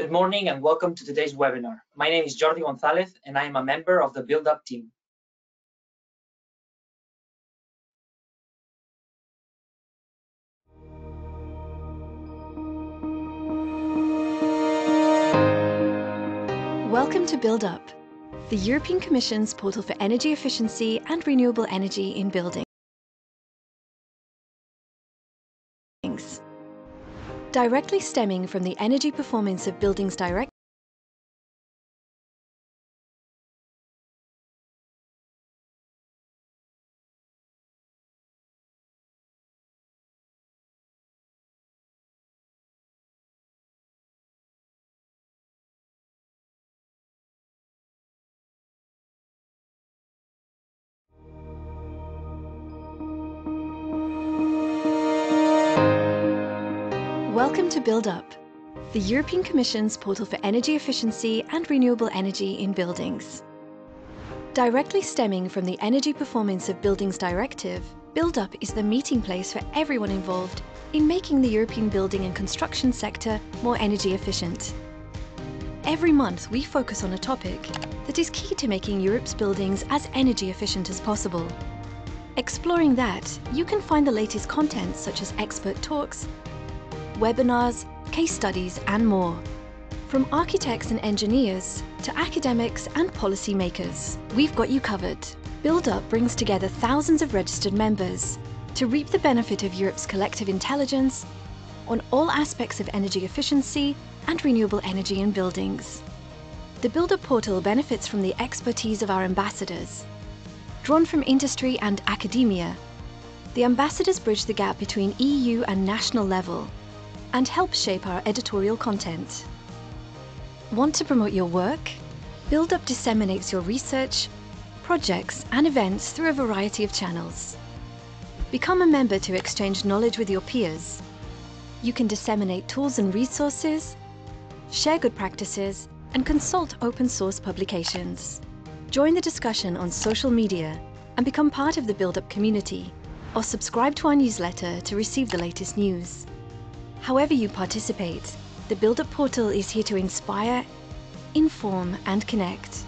Good morning and welcome to today's webinar. My name is Jordi Gonzalez and I am a member of the Build-Up team. Welcome to Build-Up, the European Commission's portal for energy efficiency and renewable energy in buildings. Directly stemming from the Energy Performance of Buildings Directive, Welcome to Build-Up, the European Commission's portal for energy efficiency and renewable energy in buildings. Directly stemming from the Energy Performance of Buildings Directive, Build-Up is the meeting place for everyone involved in making the European building and construction sector more energy efficient. Every month we focus on a topic that is key to making Europe's buildings as energy efficient as possible. Exploring that, you can find the latest content such as expert talks, webinars, case studies and more. From architects and engineers to academics and policy makers, we've got you covered. Build-Up brings together thousands of registered members to reap the benefit of Europe's collective intelligence on all aspects of energy efficiency and renewable energy in buildings. The Build-Up portal benefits from the expertise of our ambassadors. Drawn from industry and academia, the ambassadors bridge the gap between EU and national level and help shape our editorial content. Want to promote your work? Build-Up disseminates your research, projects and events through a variety of channels. Become a member to exchange knowledge with your peers. You can disseminate tools and resources, share good practices, and consult open source publications. Join the discussion on social media and become part of the Build-Up community, or subscribe to our newsletter to receive the latest news. However you participate, the Build-Up portal is here to inspire, inform and connect.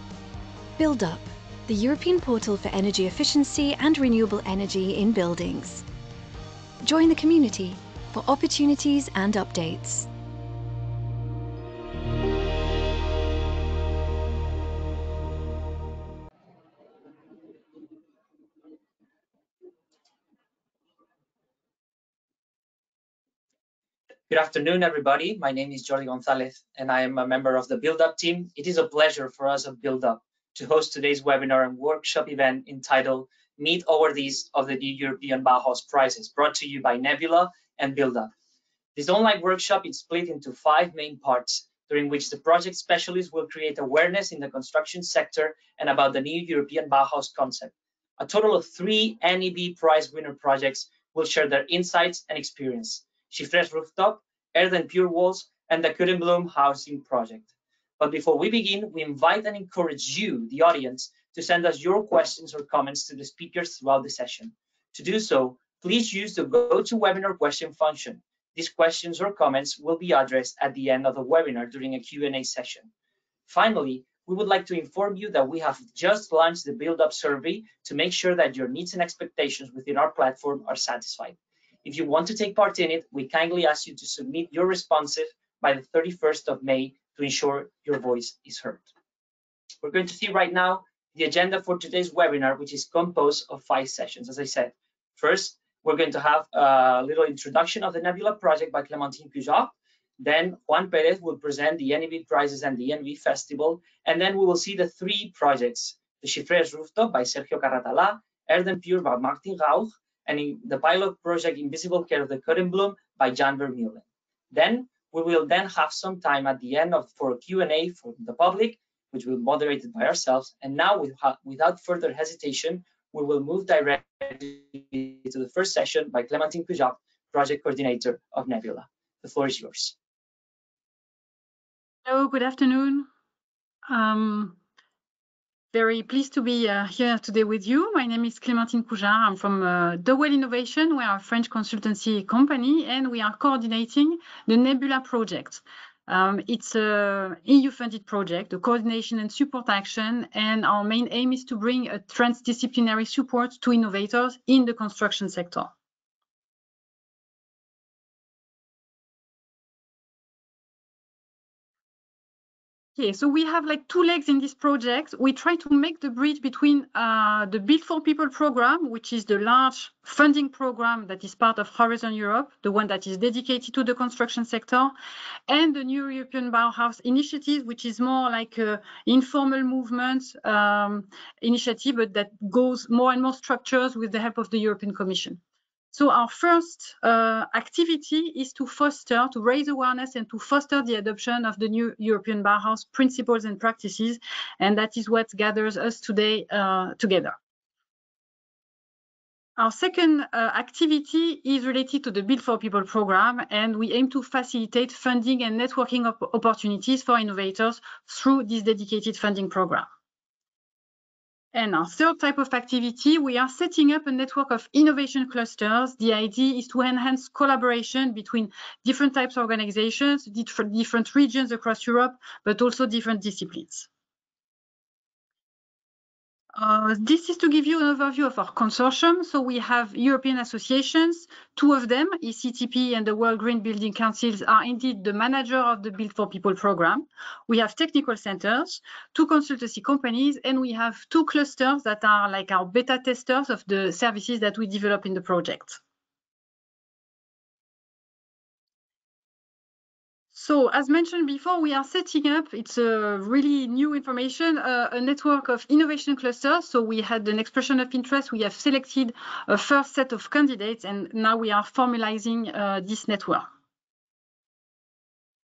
Build-Up, the European portal for energy efficiency and renewable energy in buildings. Join the community for opportunities and updates. Good afternoon, everybody. My name is Jordi Gonzalez and I am a member of the Build-Up team. It is a pleasure for us at Build-Up to host today's webinar and workshop event entitled Meet Awardees of the new European Bauhaus Prizes, brought to you by NEBULA and Build-Up. This online workshop is split into 5 main parts, during which the project specialists will create awareness in the construction sector and about the new European Bauhaus concept. A total of 3 NEB Prize winner projects will share their insights and experience: Xifré's Rooftop, ERDEN Pure Walls, and the Korenbloem housing project. But before we begin, we invite and encourage you, the audience, to send us your questions or comments to the speakers throughout the session. To do so, please use the GoToWebinar question function. These questions or comments will be addressed at the end of the webinar during a Q&A session. Finally, we would like to inform you that we have just launched the Build-Up survey to make sure that your needs and expectations within our platform are satisfied. If you want to take part in it, we kindly ask you to submit your responses by the 31st of May to ensure your voice is heard. We're going to see right now the agenda for today's webinar, which is composed of 5 sessions. As I said, first, we're going to have a little introduction of the NEBULA project by Clémentine Pujol. Then Juan Perez will present the NEB Prizes and the NEB Festival. And then we will see the 3 projects: the Xifré's Rooftop by Sergio Carratala, ERDEN Pure by Martin Rauch, and in the pilot project Invisible Care of the Korenbloem by Jan Vermeulen. Then we will have some time at the end for a Q&A for the public, which will be moderated by ourselves. And now, without further hesitation, we will move directly to the first session by Clémentine Pujol, project coordinator of NEBULA. The floor is yours. Hello, good afternoon. Very pleased to be here today with you. My name is Clémentine Pujol. I'm from Dewell Innovation. We are a French consultancy company, and we are coordinating the NEBULA project. It's a EU-funded project, a coordination and support action, and our main aim is to bring a transdisciplinary support to innovators in the construction sector. Okay, so we have like two legs in this project. We try to make the bridge between the Build for People program, which is the large funding program that is part of Horizon Europe, the one that is dedicated to the construction sector, and the new European Bauhaus initiative, which is more like an informal movement initiative, but that goes more and more structures with the help of the European Commission. So our first activity is to raise awareness and to foster the adoption of the new European Bauhaus principles and practices, and that is what gathers us today together. Our second activity is related to the Build for People program, and we aim to facilitate funding and networking opportunities for innovators through this dedicated funding program. And our third type of activity, we are setting up a network of innovation clusters. The idea is to enhance collaboration between different types of organizations, different regions across Europe, but also different disciplines. This is to give you an overview of our consortium. So we have European associations. Two of them, ECTP and the World Green Building Councils, are indeed the manager of the Build for People program. We have technical centers, two consultancy companies, and we have two clusters that are like our beta testers of the services that we develop in the project. So as mentioned before, we are setting up, it's a really new information, a network of innovation clusters. So we had an expression of interest. We have selected a first set of candidates, and now we are formalizing this network.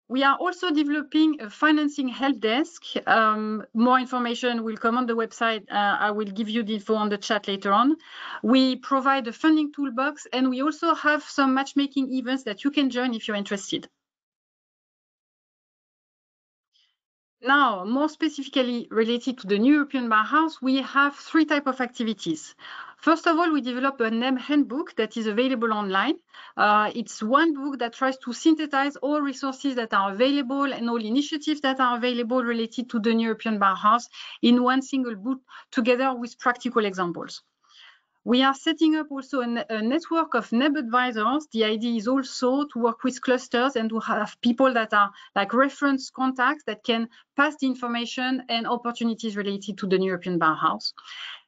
We are also developing a financing help desk. More information will come on the website. I will give you the info on the chat later on. We provide a funding toolbox, and we also have some matchmaking events that you can join if you're interested. Now, more specifically related to the new European Bauhaus, we have three types of activities. First of all, we develop a NEB handbook that is available online. It's one book that tries to synthesize all resources that are available and all initiatives that are available related to the new European Bauhaus in one single book, together with practical examples. We are setting up also a network of NEB advisors. The idea is also to work with clusters and to have people that are like reference contacts that can pass the information and opportunities related to the new European Bauhaus.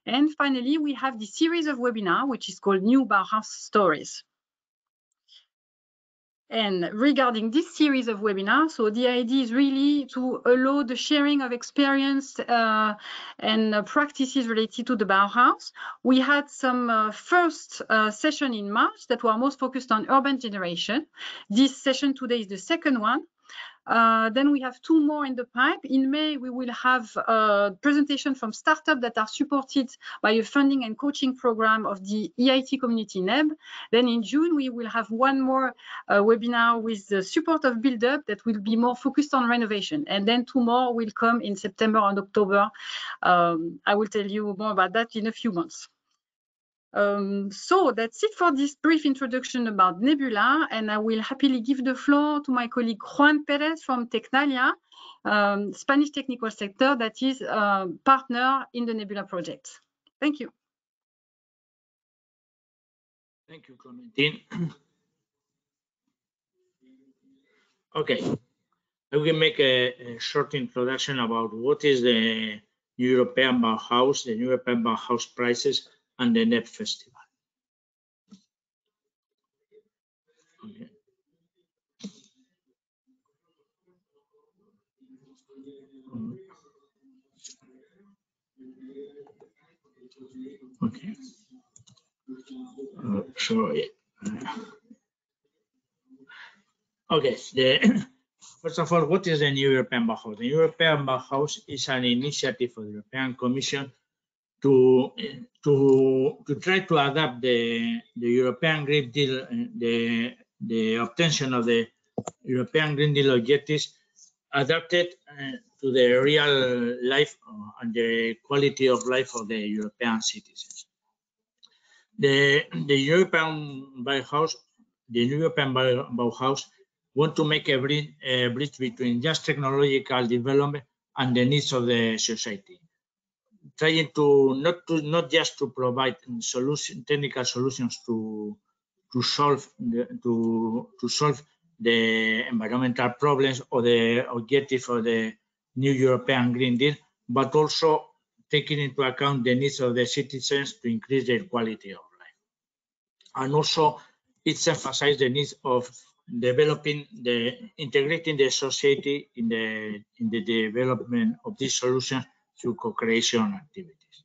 And finally, we have the series of webinars, which is called New Bauhaus Stories. And regarding this series of webinars, so the idea is really to allow the sharing of experience and practices related to the Bauhaus. We had some first session in March that were most focused on urban generation. This session today is the second one. Then we have two more in the pipe. In May, we will have a presentation from startups that are supported by a funding and coaching program of the EIT community NEB. Then in June, we will have one more webinar with the support of Build Up that will be more focused on renovation. And then two more will come in September and October. I will tell you more about that in a few months. So that's it for this brief introduction about NEBULA, and I will happily give the floor to my colleague Juan Perez from Tecnalia, Spanish technical sector that is a partner in the NEBULA project. Thank you. Thank you, Clementine. Okay, I will make a short introduction about what is the European Bauhaus, the European Bauhaus Prizes, and the NEB Festival. Okay. Okay. Sorry. Okay. First of all, what is the new European Bauhaus? The European Bauhaus is an initiative of the European Commission to try to adapt the European Green Deal, the obtention of the European Green Deal objectives adapted to the real life and the quality of life of the European citizens. The European Bauhaus want to make a bridge between just technological development and the needs of the society, trying to not just to provide technical solutions to solve the environmental problems or the objective of the new European Green Deal, but also taking into account the needs of the citizens to increase their quality of life. And also it's emphasized the needs of integrating the society in the development of these solutions through co-creation activities.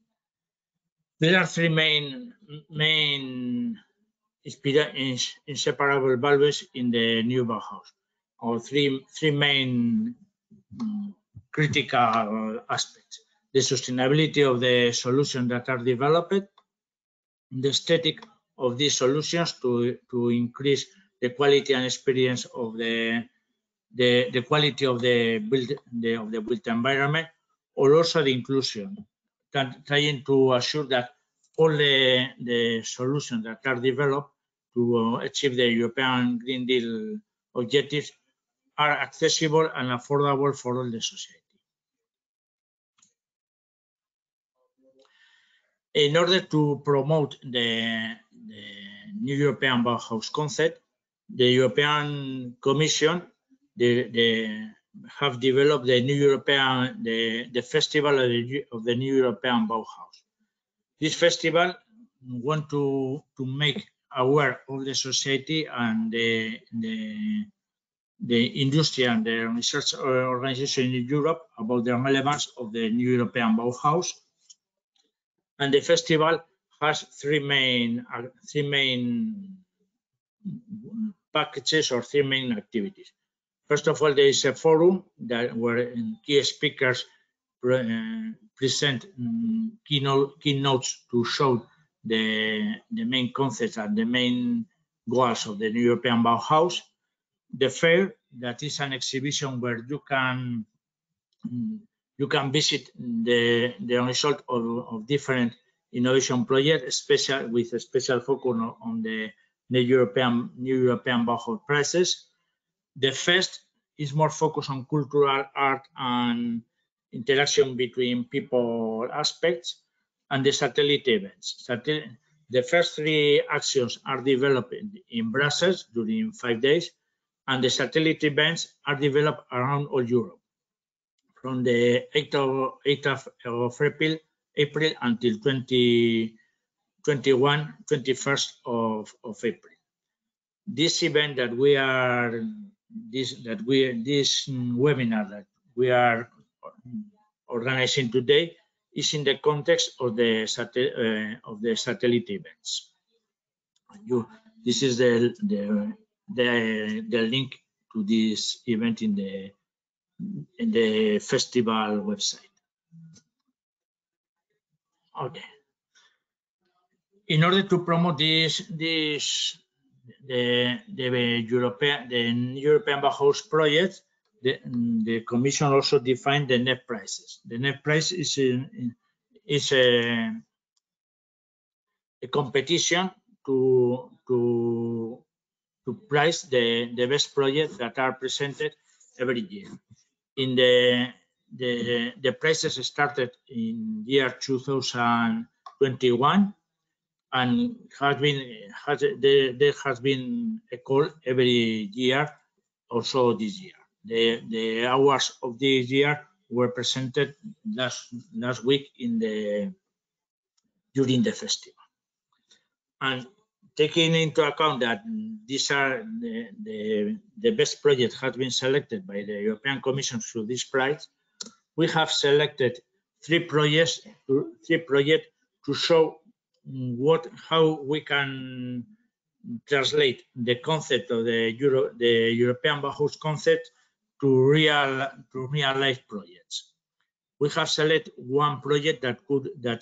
There are three main inseparable values in the new Bauhaus, or three main critical aspects: the sustainability of the solutions that are developed, the aesthetic of these solutions to increase the quality and experience of the quality of the built environment, or also the inclusion, trying to assure that all the solutions that are developed to achieve the European Green Deal objectives are accessible and affordable for all the society. In order to promote the new European Bauhaus concept, the European Commission have developed the new European the Festival of the New European Bauhaus. This festival wants to make aware of the society and the industry and the research organization in Europe about the relevance of the new European Bauhaus. And the festival has three main packages or three main activities. First of all, there is a forum where key speakers present keynotes to show the main concepts and the main goals of the new European Bauhaus. The fair, that is an exhibition where you can visit the result of different innovation projects, with a special focus on the new European Bauhaus Prizes. The fest is more focused on cultural art and interaction between people aspects, and the satellite events. The first three actions are developed in Brussels during 5 days, and the satellite events are developed around all Europe, from the 8th of April until 21st of April. This event this webinar that we are organizing today is in the context of the satellite events. This is the link to this event in the festival website. Okay. In order to promote the European Bauhaus project, the Commission also defined the NEB Prizes. The NEB Prize is a competition to prize the best projects that are presented every year. In the prizes started in year 2021, and there has been a call every year, also this year. The awards of this year were presented last week during the festival. And taking into account that these are the best project has been selected by the European Commission through this prize, we have selected three projects to show how we can translate the concept of the European Bauhaus concept to real life projects. We have selected one project that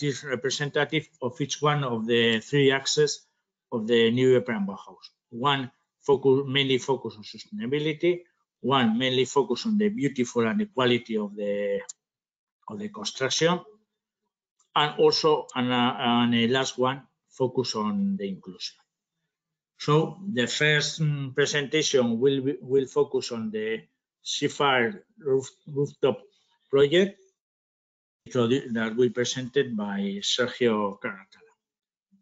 is representative of each one of the three axes of the new European Bauhaus. One mainly focused on sustainability, one mainly focused on the beautiful and the quality of the construction, and also a last one focused on the inclusion. So the first presentation will focus on the Xifré rooftop project that we presented by Sergio Caracala.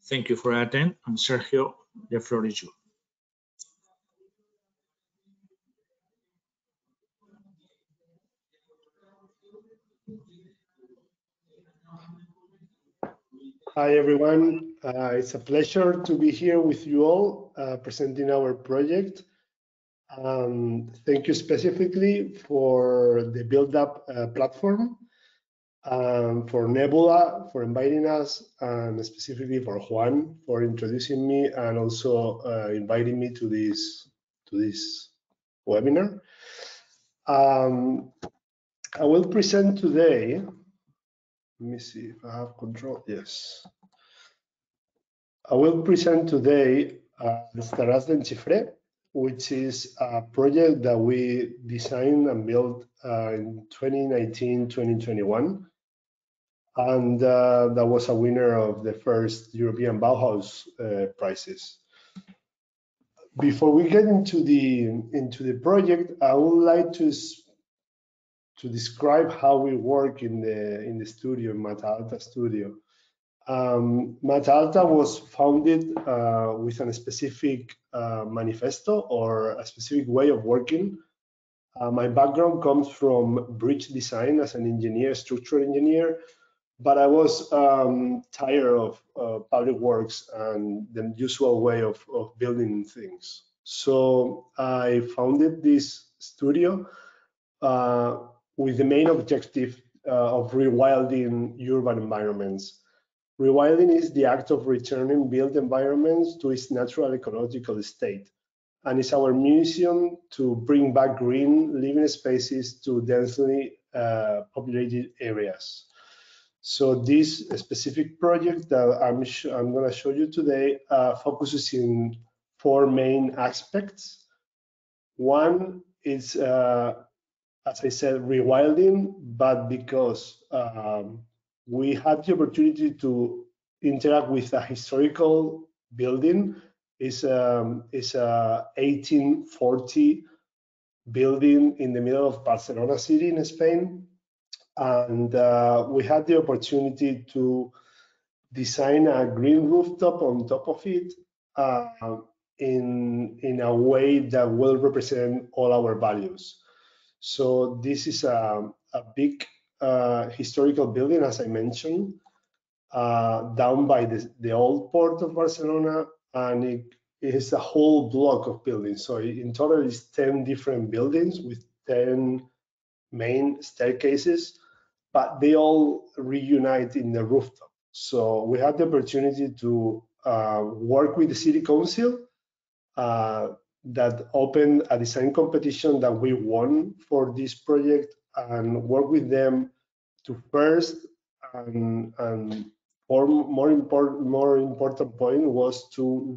Thank you for attending, and Sergio, the floor is yours. Hi, everyone. It's a pleasure to be here with you all presenting our project. Thank you specifically for the build-up platform, for NEBULA for inviting us, and specifically for Juan for introducing me and also inviting me to this webinar. I will present today. Let me see if I have control. Yes. I will present today Xifré, which is a project that we designed and built in 2019-2021. And that was a winner of the first European Bauhaus Prizes. Before we get into the project, I would like to describe how we work in the studio, in Mata Alta studio. Mata Alta was founded with a specific manifesto or a specific way of working. My background comes from bridge design as an engineer, structural engineer, but I was tired of public works and the usual way of building things. So I founded this studio with the main objective of rewilding urban environments. Rewilding is the act of returning built environments to its natural ecological state, and it's our mission to bring back green living spaces to densely populated areas. So this specific project that I'm going to show you today focuses in 4 main aspects. One is, as I said, rewilding, but because we had the opportunity to interact with a historical building. It's a 1840 building in the middle of Barcelona city in Spain. And we had the opportunity to design a green rooftop on top of it in a way that will represent all our values. So this is a big historical building, as I mentioned, down by the old port of Barcelona, and it is a whole block of buildings. So in total, it's 10 different buildings with 10 main staircases, but they all reunite in the rooftop. So we had the opportunity to work with the city council that opened a design competition that we won for this project, and work with them to first and more important point was to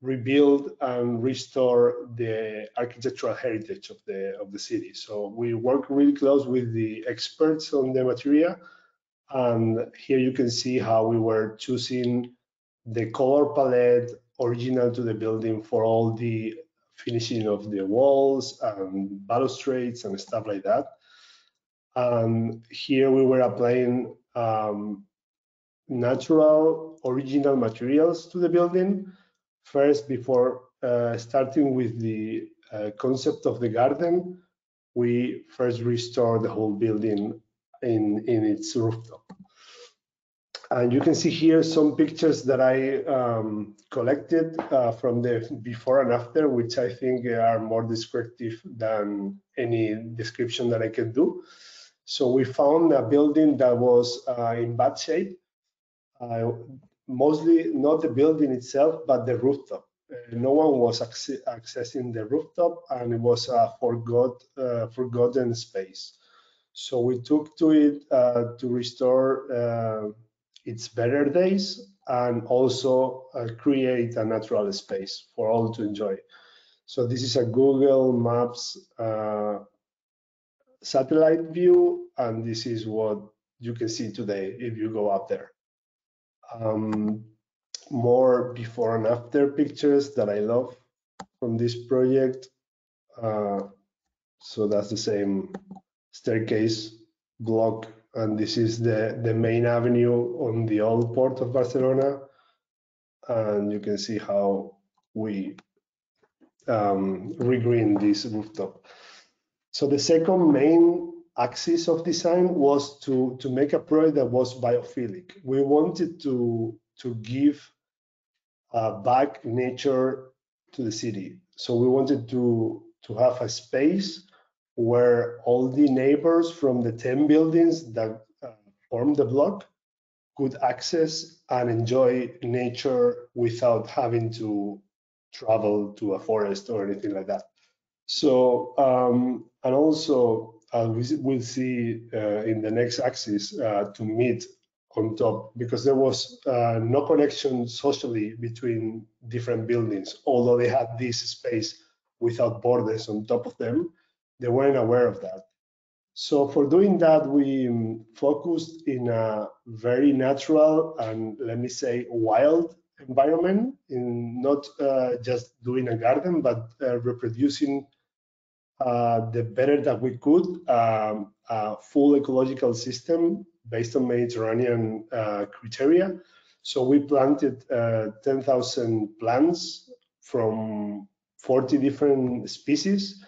rebuild and restore the architectural heritage of the city. So we work really close with the experts on the material, and here you can see how we were choosing the color palette original to the building for all the finishing of the walls and balustrades and stuff like that. And here we were applying natural original materials to the building. First, before starting with the concept of the garden, we first restored the whole building in its rooftop. And you can see here some pictures that I collected from the before and after, which I think are more descriptive than any description that I can do. So we found a building that was in bad shape, mostly not the building itself, but the rooftop. No one was accessing the rooftop, and it was a forgotten space. So we took to it to restore its better days, and also create a natural space for all to enjoy. So this is a Google Maps satellite view, and this is what you can see today if you go up there. more before and after pictures that I love from this project. So that's the same staircase block, and this is the main avenue on the old port of Barcelona. And you can see how we regreen this rooftop. So the second main axis of design was to make a project that was biophilic. We wanted to give back nature to the city. So we wanted to have a space where all the neighbors from the 10 buildings that form the block could access and enjoy nature without having to travel to a forest or anything like that. So, and also we'll see in the next axis to meet on top, because there was no connection socially between different buildings, although they had this space without borders on top of them. They weren't aware of that. So for doing that, we focused in a very natural and, let me say, wild environment, in not just doing a garden, but reproducing the better that we could a full ecological system based on Mediterranean criteria. So we planted 10,000 plants from 40 different species,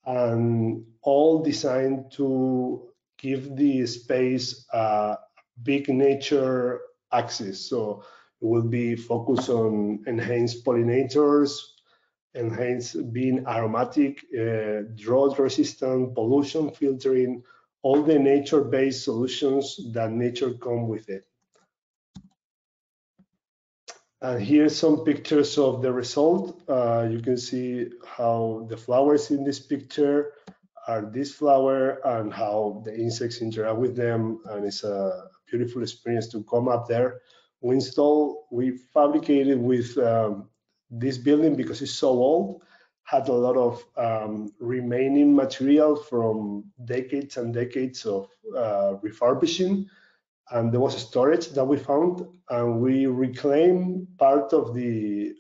and all designed to give the space a big nature axis. So it will be focused on enhanced pollinators, enhanced being aromatic, drought resistant, pollution filtering, all the nature-based solutions that nature come with it. And here's some pictures of the result. You can see how the flowers in this picture are this flower and how the insects interact with them. And it's a beautiful experience to come up there. We fabricated with this building, because it's so old, had a lot of remaining material from decades and decades of refurbishing. And there was a storage that we found, and we reclaimed part of the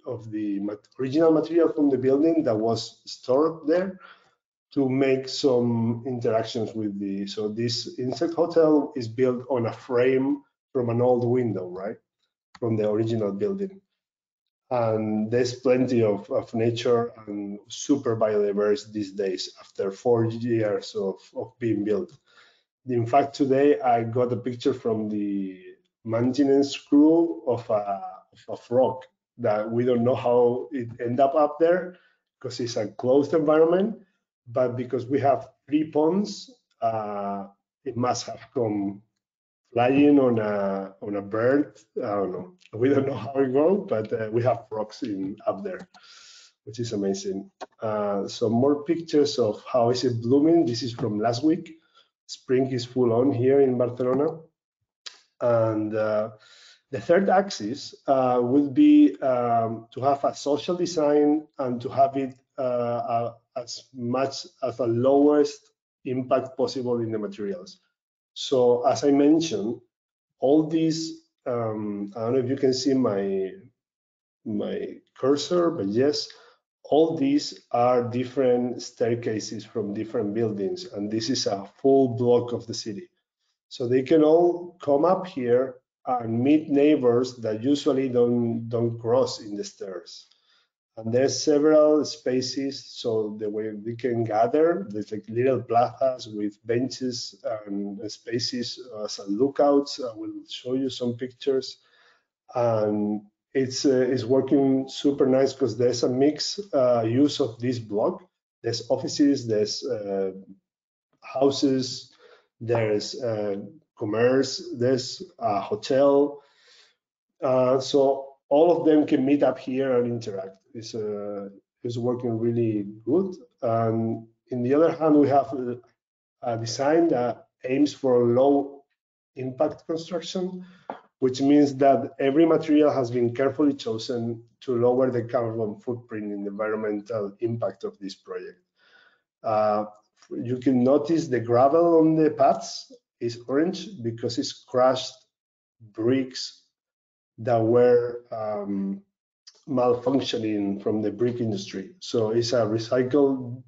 original material from the building that was stored there to make some interactions with the. So this insect hotel is built on a frame from an old window, right, from the original building. And there's plenty of nature and super biodiverse these days after 4 years of being built. In fact, today I got a picture from the maintenance crew of a frog that we don't know how it ended up there, because it's a closed environment. But because we have 3 ponds, it must have come flying on a bird. I don't know. We don't know how it goes, but we have frogs up there, which is amazing. Some more pictures of how is it blooming. This is from last week. Spring is full on here in Barcelona. And the third axis will be to have a social design and to have it as much as the lowest impact possible in the materials. So as I mentioned, all these, I don't know if you can see my cursor, but yes, all these are different staircases from different buildings, and this is a full block of the city. So they can all come up here and meet neighbors that usually don't cross in the stairs. And there's several spaces, so the way we can gather, there's like little plazas with benches and spaces as lookouts. I will show you some pictures. And it's working super nice, because there's a mixed use of this block. There's offices, there's houses, there's commerce, there's a hotel. So all of them can meet up here and interact. It's working really good. And in the other hand, we have a design that aims for low impact construction, which means that every material has been carefully chosen to lower the carbon footprint and environmental impact of this project. You can notice the gravel on the paths is orange because it's crushed bricks that were malfunctioning from the brick industry. So it's a recycled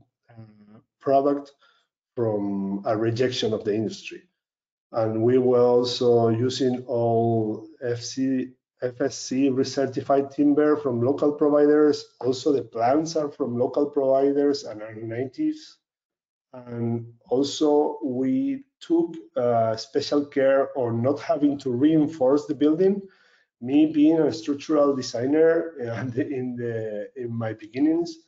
product from a rejection of the industry. And we were also using all FSC recertified timber from local providers. Also, the plants are from local providers and are natives. And also, we took special care on not having to reinforce the building. Me being a structural designer in my beginnings,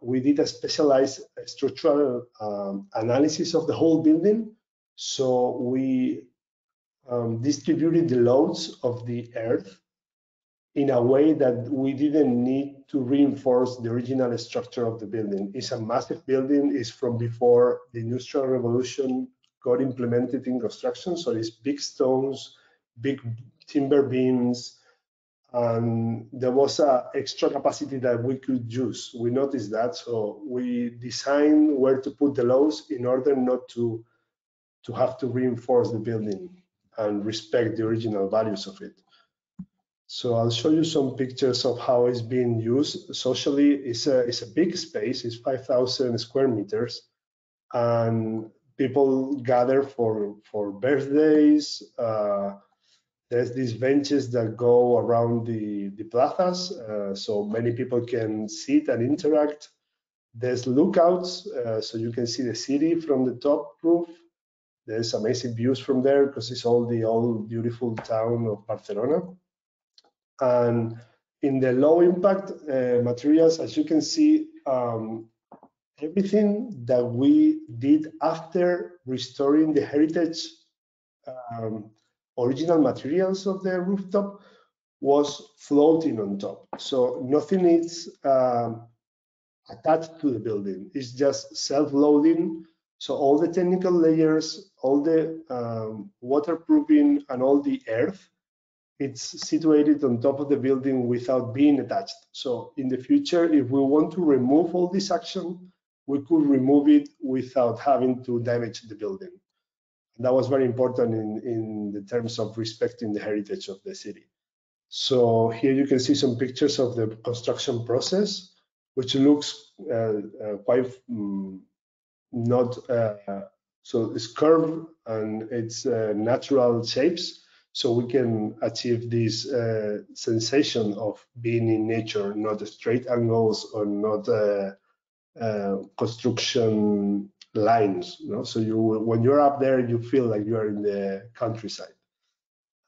we did a specialized structural analysis of the whole building. So we distributed the loads of the earth in a way that we didn't need to reinforce the original structure of the building. It's a massive building. It's from before the Industrial Revolution got implemented in construction. So it's big stones, big timber beams, and there was an extra capacity that we could use. We noticed that, so we designed where to put the loads in order not to have to reinforce the building and respect the original values of it. So I'll show you some pictures of how it's being used. Socially, it's a big space. It's 5,000 square meters, and people gather for birthdays. There's these benches that go around the plazas, so many people can sit and interact. There's lookouts, so you can see the city from the top roof. There's amazing views from there because it's all the old beautiful town of Barcelona. And in the low impact materials, as you can see, everything that we did after restoring the heritage original materials of the rooftop was floating on top. So nothing is attached to the building. It's just self-loading. So all the technical layers, all the waterproofing and all the earth, it's situated on top of the building without being attached. So in the future, if we want to remove all this action, we could remove it without having to damage the building. That was very important in the terms of respecting the heritage of the city. So here you can see some pictures of the construction process, which looks quite not, so it's curved and it's natural shapes. So we can achieve this sensation of being in nature, not straight angles or not construction lines. You know? So when you're up there, you feel like you're in the countryside.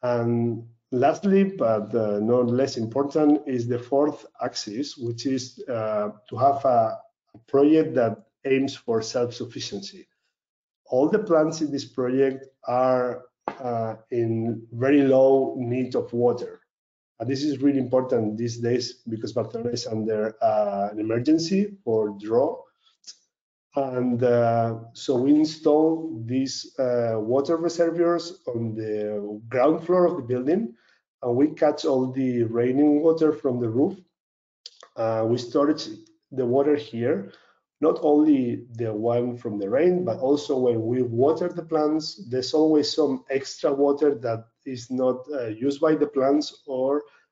And lastly, but not less important, is the fourth axis, which is to have a project that aims for self-sufficiency. All the plants in this project are in very low need of water. And this is really important these days because Barcelona is under an emergency for drought. And so we install these water reservoirs on the ground floor of the building, and we catch all the raining water from the roof. We store the water here, not only the one from the rain, but also when we water the plants, there's always some extra water that is not used by the plants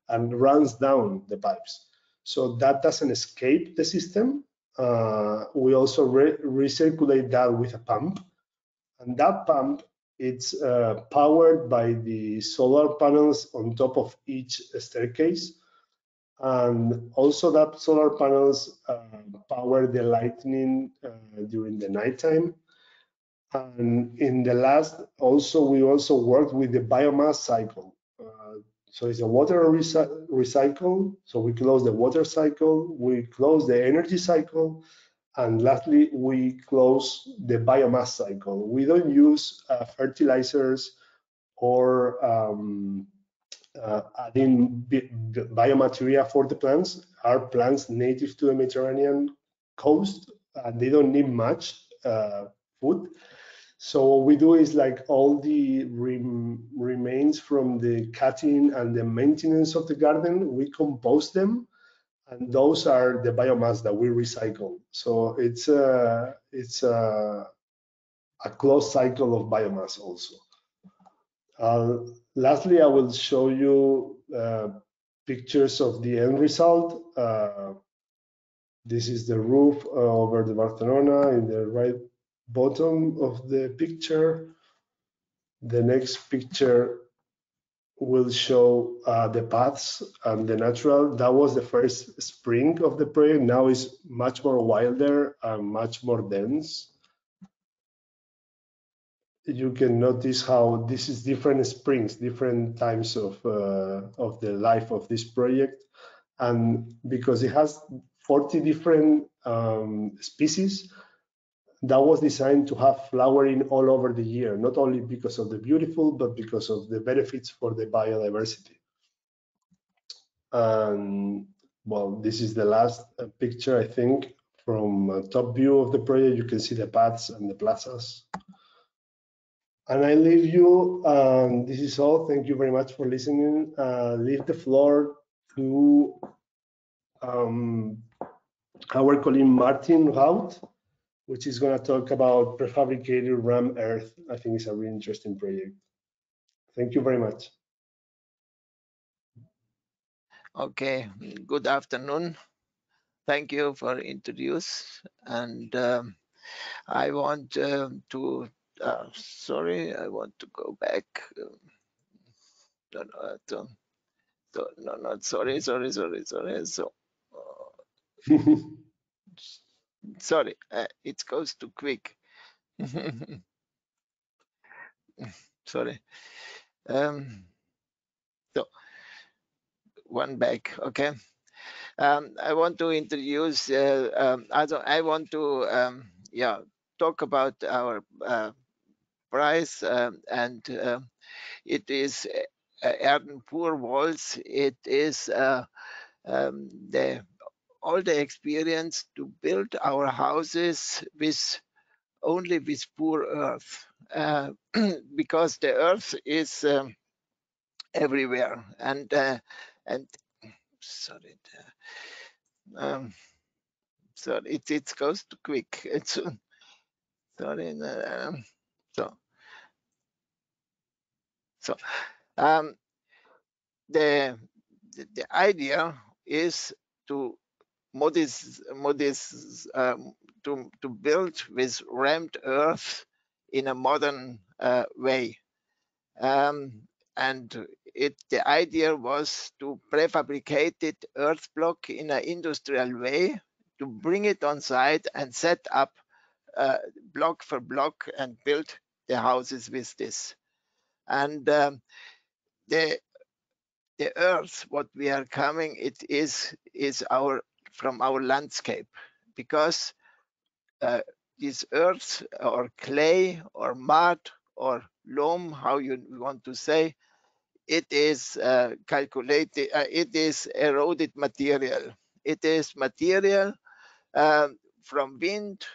and runs down the pipes. So that doesn't escape the system. We also recirculate that with a pump, and that pump, it's powered by the solar panels on top of each staircase, and also that solar panels power the lighting during the nighttime. And in the last, we also worked with the biomass cycle. So it's a water recycle. So we close the water cycle, we close the energy cycle, and lastly, we close the biomass cycle. We don't use fertilizers or adding biomaterial for the plants. Our plants native to the Mediterranean coast, and they don't need much food. So what we do is like all the remains from the cutting and the maintenance of the garden, we compost them, and those are the biomass that we recycle. So it's a closed cycle of biomass also. Lastly, I will show you pictures of the end result. This is the roof over the Barcelona in the right bottom of the picture. The next picture will show the paths and the natural. That was the first spring of the project. Now it's much more wilder and much more dense. You can notice how this is different springs, different times of the life of this project. And because it has 40 different species, that was designed to have flowering all over the year, not only because of the beautiful, but because of the benefits for the biodiversity. And well, this is the last picture, I think, from top view of the project. You can see the paths and the plazas. And I leave you, this is all. Thank you very much for listening. Leave the floor to our colleague Martin Raut, which is going to talk about prefabricated RAM earth. I think it's a really interesting project. Thank you very much. Okay, good afternoon. Thank you for introduce. And I want to, sorry, I want to go back. No, not sorry. So, sorry, it goes too quick. Sorry. So, one back, okay. I want to introduce, I want to, talk about our prize, and it is ERDEN Poor Walls. It is all the experience to build our houses only with poor earth, because the earth is everywhere, and sorry, sorry, it goes too quick. It's sorry. The idea is to to build with rammed earth in a modern way, and the idea was to prefabricated earth block in an industrial way, to bring it on site and set up block for block and build the houses with this. And the earth, what we are coming, it is from our landscape, because this earth or clay or mud or loam, how you want to say, it is calculated, it is eroded material. It is material from wind,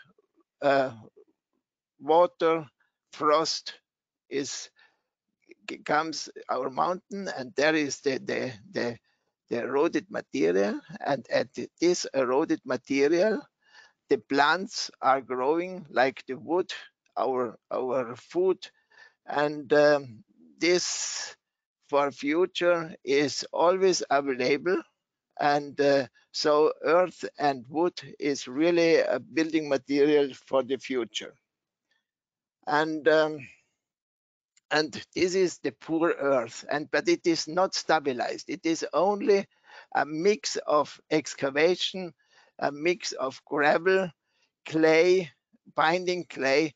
water, frost comes our mountain, and there is the eroded material, and at this eroded material the plants are growing like the wood, our food, and this for future is always available. And so earth and wood is really a building material for the future. And this is the poor earth, but it is not stabilized. It is only a mix of excavation, a mix of gravel, clay, binding clay.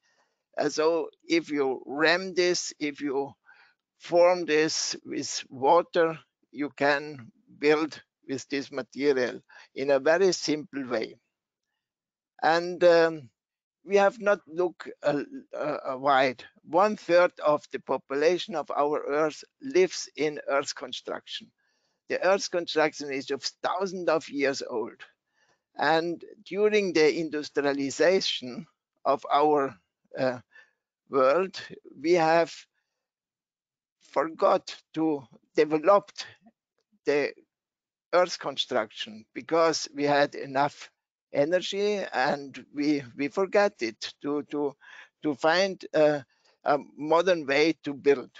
So if you ram this, if you form this with water, you can build with this material in a very simple way. And we have not looked wide. 1/3 of the population of our Earth lives in Earth construction. The Earth construction is of thousands of years old. And during the industrialization of our world, we have forgot to develop the Earth construction because we had enough energy, and we forgot it to find a modern way to build.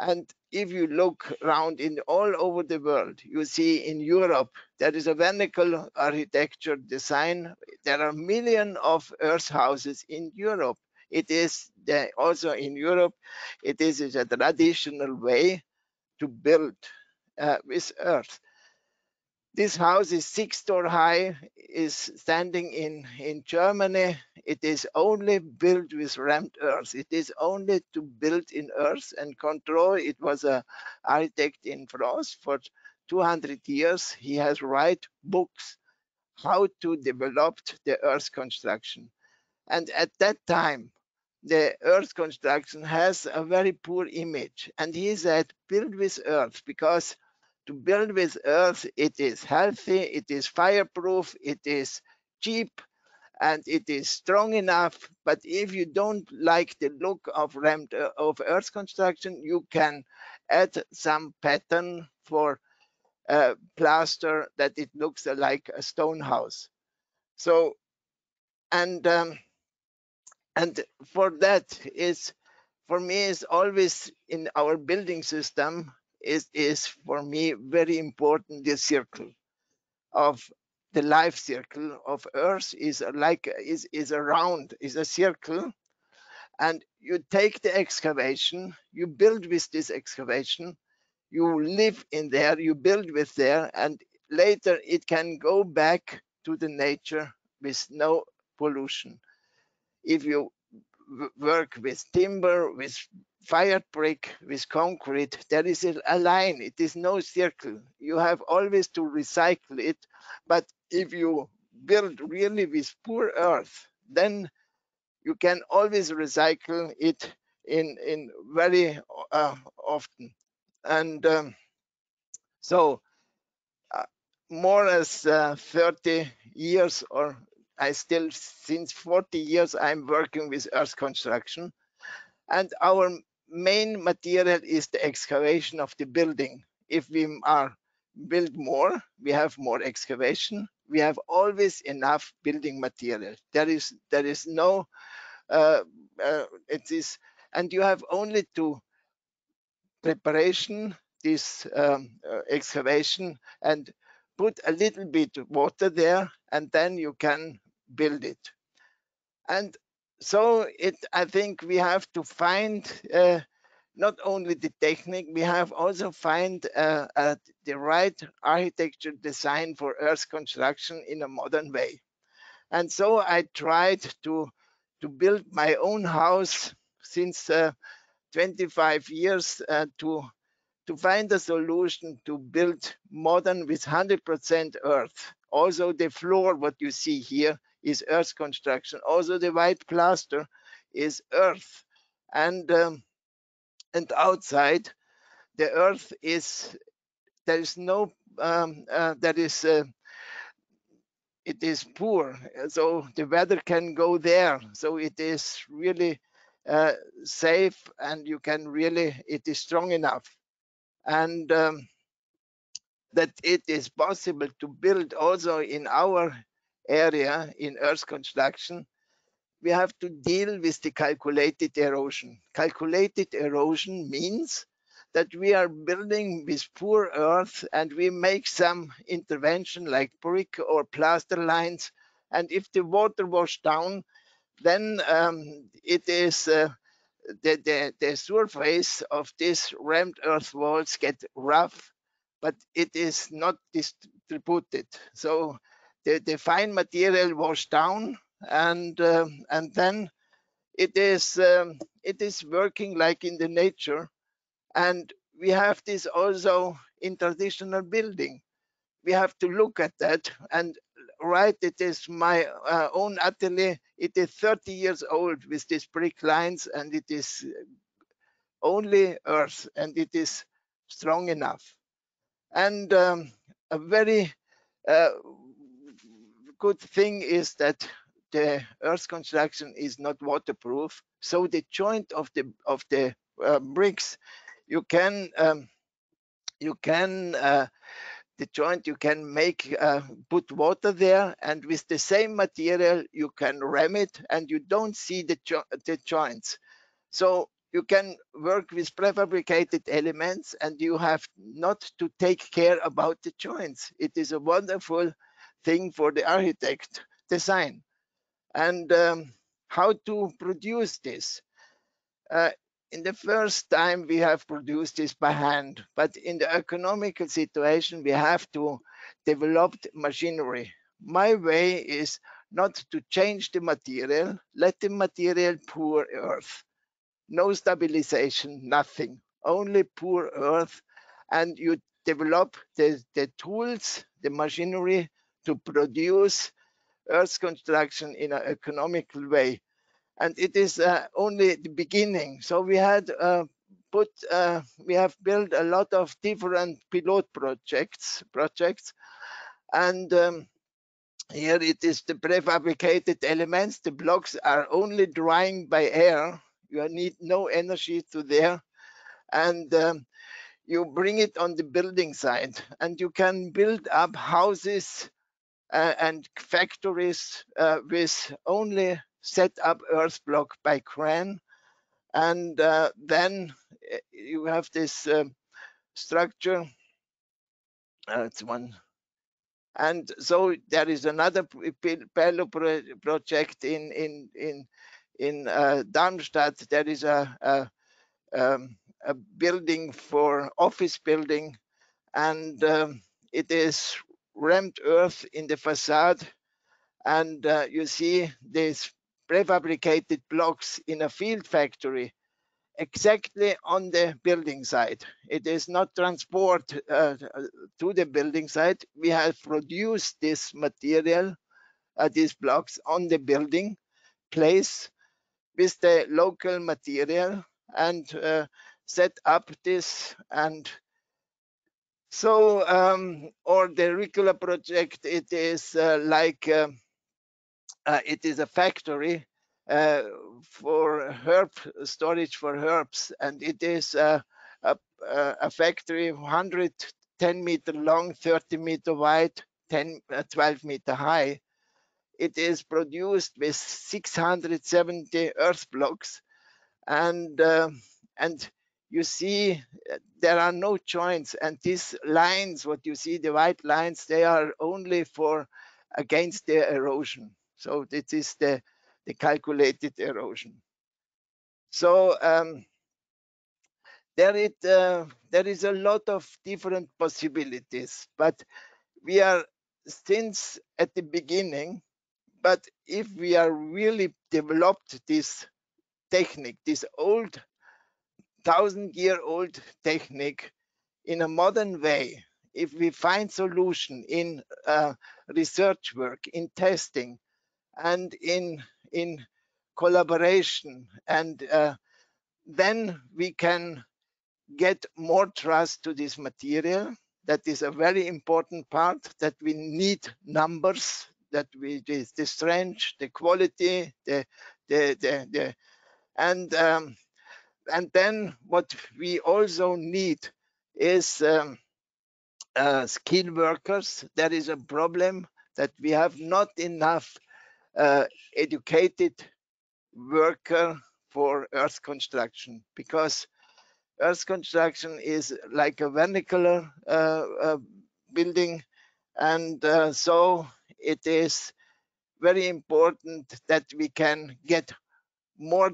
And if you look around in all over the world, you see in Europe, there is a vernacular architecture design. There are millions of earth houses in Europe. It is also in Europe, it is a traditional way to build with earth. This house is 6-story high, is standing in Germany. It is only built with rammed earth. It is only to build in earth and control. It was an architect in France for 200 years. He has write books how to develop the earth construction. And at that time, the earth construction has a very poor image. And he said, build with earth, because to build with earth, it is healthy, it is fireproof, it is cheap, and it is strong enough. But if you don't like the look of earth construction, you can add some pattern for plaster that it looks like a stone house. So, and for that is, for me, is always in our building system is for me very important. The circle of the life circle of Earth is like is a round, is a circle, and you take the excavation, you build with this excavation, you live in there, you build with there, and later it can go back to the nature with no pollution. If you work with timber, with fired brick, with concrete, there is a line. It is no circle. You have always to recycle it. But if you build really with poor earth, then you can always recycle it in very often. And so more as 30 years, or I still, since 40 years, I'm working with earth construction. And our main material is the excavation of the building. If we are build more, we have more excavation. We have always enough building material. There is no, it is, and you have only to preparation this excavation and put a little bit of water there, and then you can build it. And so I think we have to find not only the technique, we have also find the right architecture design for earth construction in a modern way. And so I tried to build my own house since 25 years to find a solution to build modern with 100% earth. Also the floor, what you see here, is earth construction. Also the white plaster is earth. And outside, the earth is, there is no, it is poor. So the weather can go there. So it is really safe, and you can really, it is strong enough. And that it is possible to build also in our area in earth construction, we have to deal with the calculated erosion. Calculated erosion means that we are building with poor earth and we make some intervention like brick or plaster lines. And if the water washes down, then it is the surface of these rammed earth walls get rough, but it is not distributed. So the fine material washes down, and then it is working like in the nature. And we have this also in traditional building. We have to look at that. And right, it is my own atelier. It is 30 years old with these brick lines, and it is only earth, and it is strong enough. And a very good thing is that the earth construction is not waterproof. So the joint of the bricks, you can the joint you can make put water there, and with the same material you can ram it, and you don't see the joints. So you can work with prefabricated elements and you have not to take care about the joints. It is a wonderful thing for the architect design. And how to produce this? In the first time we have produced this by hand, but in the economical situation we have to develop machinery. My way is not to change the material, let the material pour earth. No stabilization, nothing, only pour earth, and you develop the tools, the machinery to produce earth construction in an economical way. And it is only the beginning. So we had we have built a lot of different pilot projects, and here it is the prefabricated elements. The blocks are only drying by air. You need no energy to there, and you bring it on the building site, and you can build up houses and factories with only set up earth block by crane, and then you have this structure. It's one, and so there is another pilot project in Darmstadt. There is a building for office building, and it is rammed earth in the facade, and you see these prefabricated blocks in a field factory exactly on the building site. It is not transport to the building site. We have produced this material, these blocks on the building place with the local material, and set up this. And so or the regular project, it is like it is a factory for herb storage for herbs, and it is a factory 110 meter long, 30 meter wide, 12 meter high. It is produced with 670 earth blocks, and you see there are no joints, and these lines, what you see, the white lines, they are only for against the erosion. So this is the calculated erosion. So there is a lot of different possibilities, but we are since at the beginning. But if we are really developed this technique, this old 1,000-year-old technique in a modern way, if we find solution in research work, in testing, and in collaboration, and then we can get more trust to this material. That is a very important part, that we need numbers, that we the strength, the quality, and then what we also need is skilled workers. There is a problem that we have not enough educated worker for earth construction, because earth construction is like a vernacular building, and so it is very important that we can get more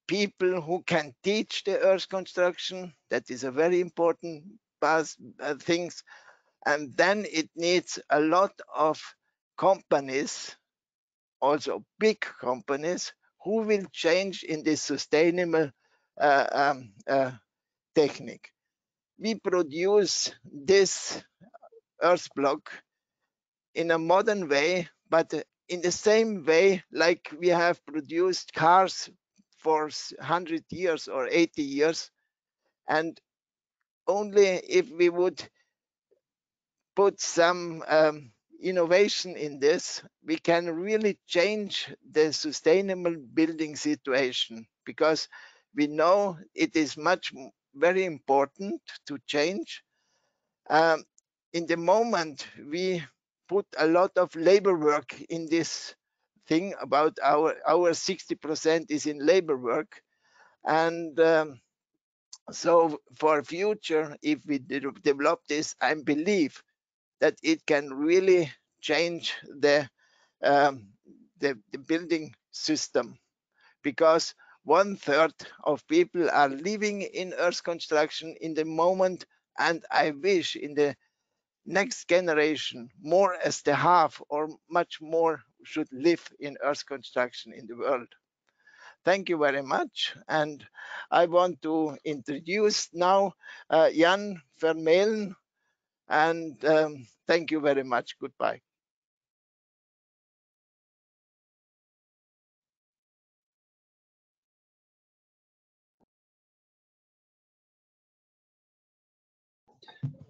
people who can teach the earth construction. That is a very important things. And then it needs a lot of companies, also big companies, who will change in this sustainable technique. We produce this earth block in a modern way, but in the same way like we have produced cars for 100 years or 80 years. And only if we would put some innovation in this, we can really change the sustainable building situation, because we know it is very important to change. In the moment, we put a lot of labor work in this thing. About our 60% is in labor work, And so for future, if we develop this, I believe that it can really change the building system, because 1/3 of people are living in earth construction in the moment, and I wish in the next generation more as the half or much more should live in earth construction in the world. Thank you very much, and I want to introduce now Jan Vermeulen, and thank you very much. Goodbye.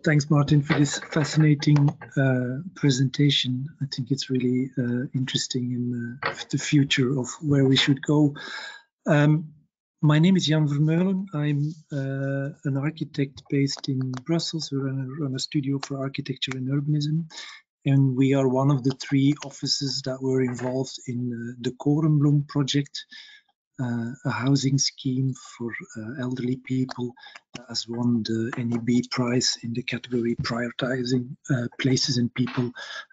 Thanks, Martin, for this fascinating presentation. I think it's really interesting in the future of where we should go. My name is Jan Vermeulen. I'm an architect based in Brussels. We run a studio for architecture and urbanism, and we are one of the 3 offices that were involved in the Korenbloem project, a housing scheme for elderly people that has won the NEB Prize in the category prioritizing places and people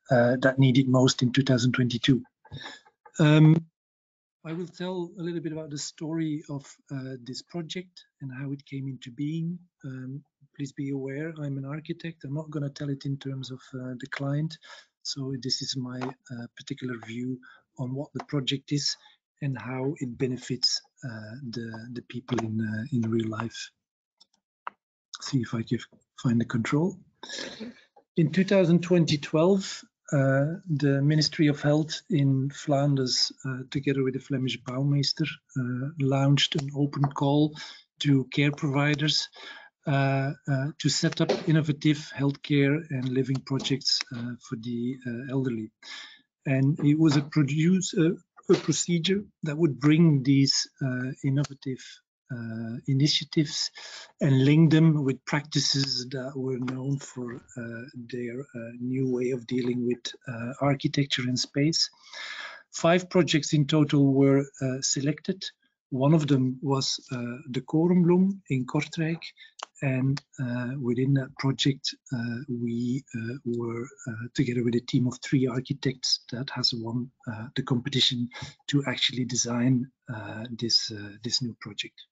that need it most in 2022. I will tell a little bit about the story of this project and how it came into being. Please be aware, I'm an architect. I'm not going to tell it in terms of the client. So this is my particular view on what the project is and how it benefits the people in real life. See if I can find the control. In 2012, the Ministry of Health in Flanders, together with the Flemish Bouwmeester, launched an open call to care providers to set up innovative healthcare and living projects for the elderly. And it was a procedure that would bring these innovative initiatives and link them with practices that were known for their new way of dealing with architecture and space. 5 projects in total were selected. One of them was the Korenbloem in Kortrijk, and within that project we were together with a team of 3 architects that has won the competition to actually design this new project.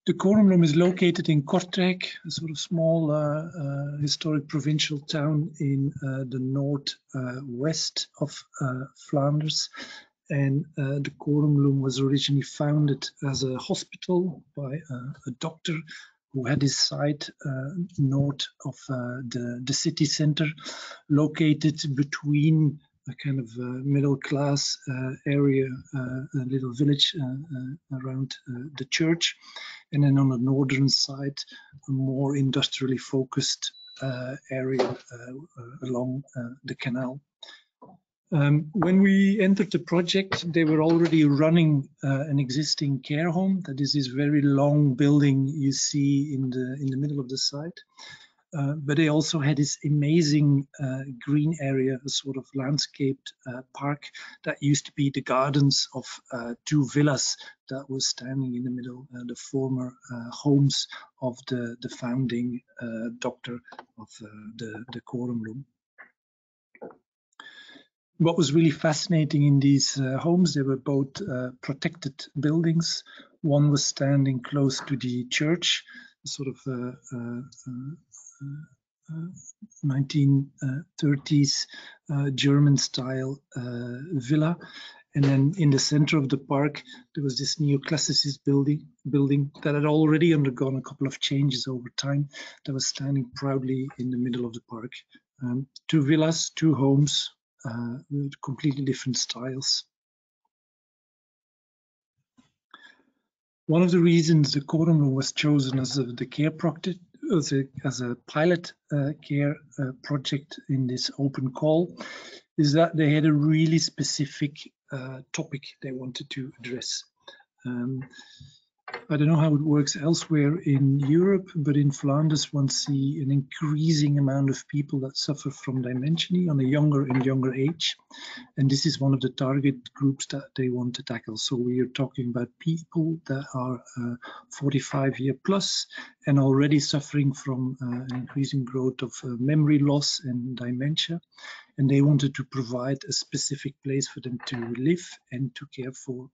The Korenbloem is located in Kortrijk, a sort of small historic provincial town in the northwest of Flanders. And the Korenbloem was originally founded as a hospital by a doctor who had his site north of the city center, located between a kind of middle-class area, a little village around the church, and then on the northern side, a more industrially focused area along the canal. When we entered the project, they were already running an existing care home. That is this very long building you see in the middle of the site. But they also had this amazing green area, a sort of landscaped park that used to be the gardens of 2 villas that was standing in the middle, the former homes of the founding doctor of the Korenbloem. What was really fascinating in these homes, they were both protected buildings. One was standing close to the church, sort of 1930s German-style villa. And then in the center of the park, there was this neoclassicist building that had already undergone a couple of changes over time, that was standing proudly in the middle of the park. 2 villas, 2 homes, with completely different styles. One of the reasons the Korenbloem was chosen as the care project, as a pilot care project in this open call, is that they had a really specific topic they wanted to address. I don't know how it works elsewhere in Europe, but in Flanders, one see an increasing amount of people that suffer from dementia on a younger and younger age. And this is one of the target groups that they want to tackle. So we are talking about people that are 45 plus and already suffering from an increasing growth of memory loss and dementia. And they wanted to provide a specific place for them to live and to care for.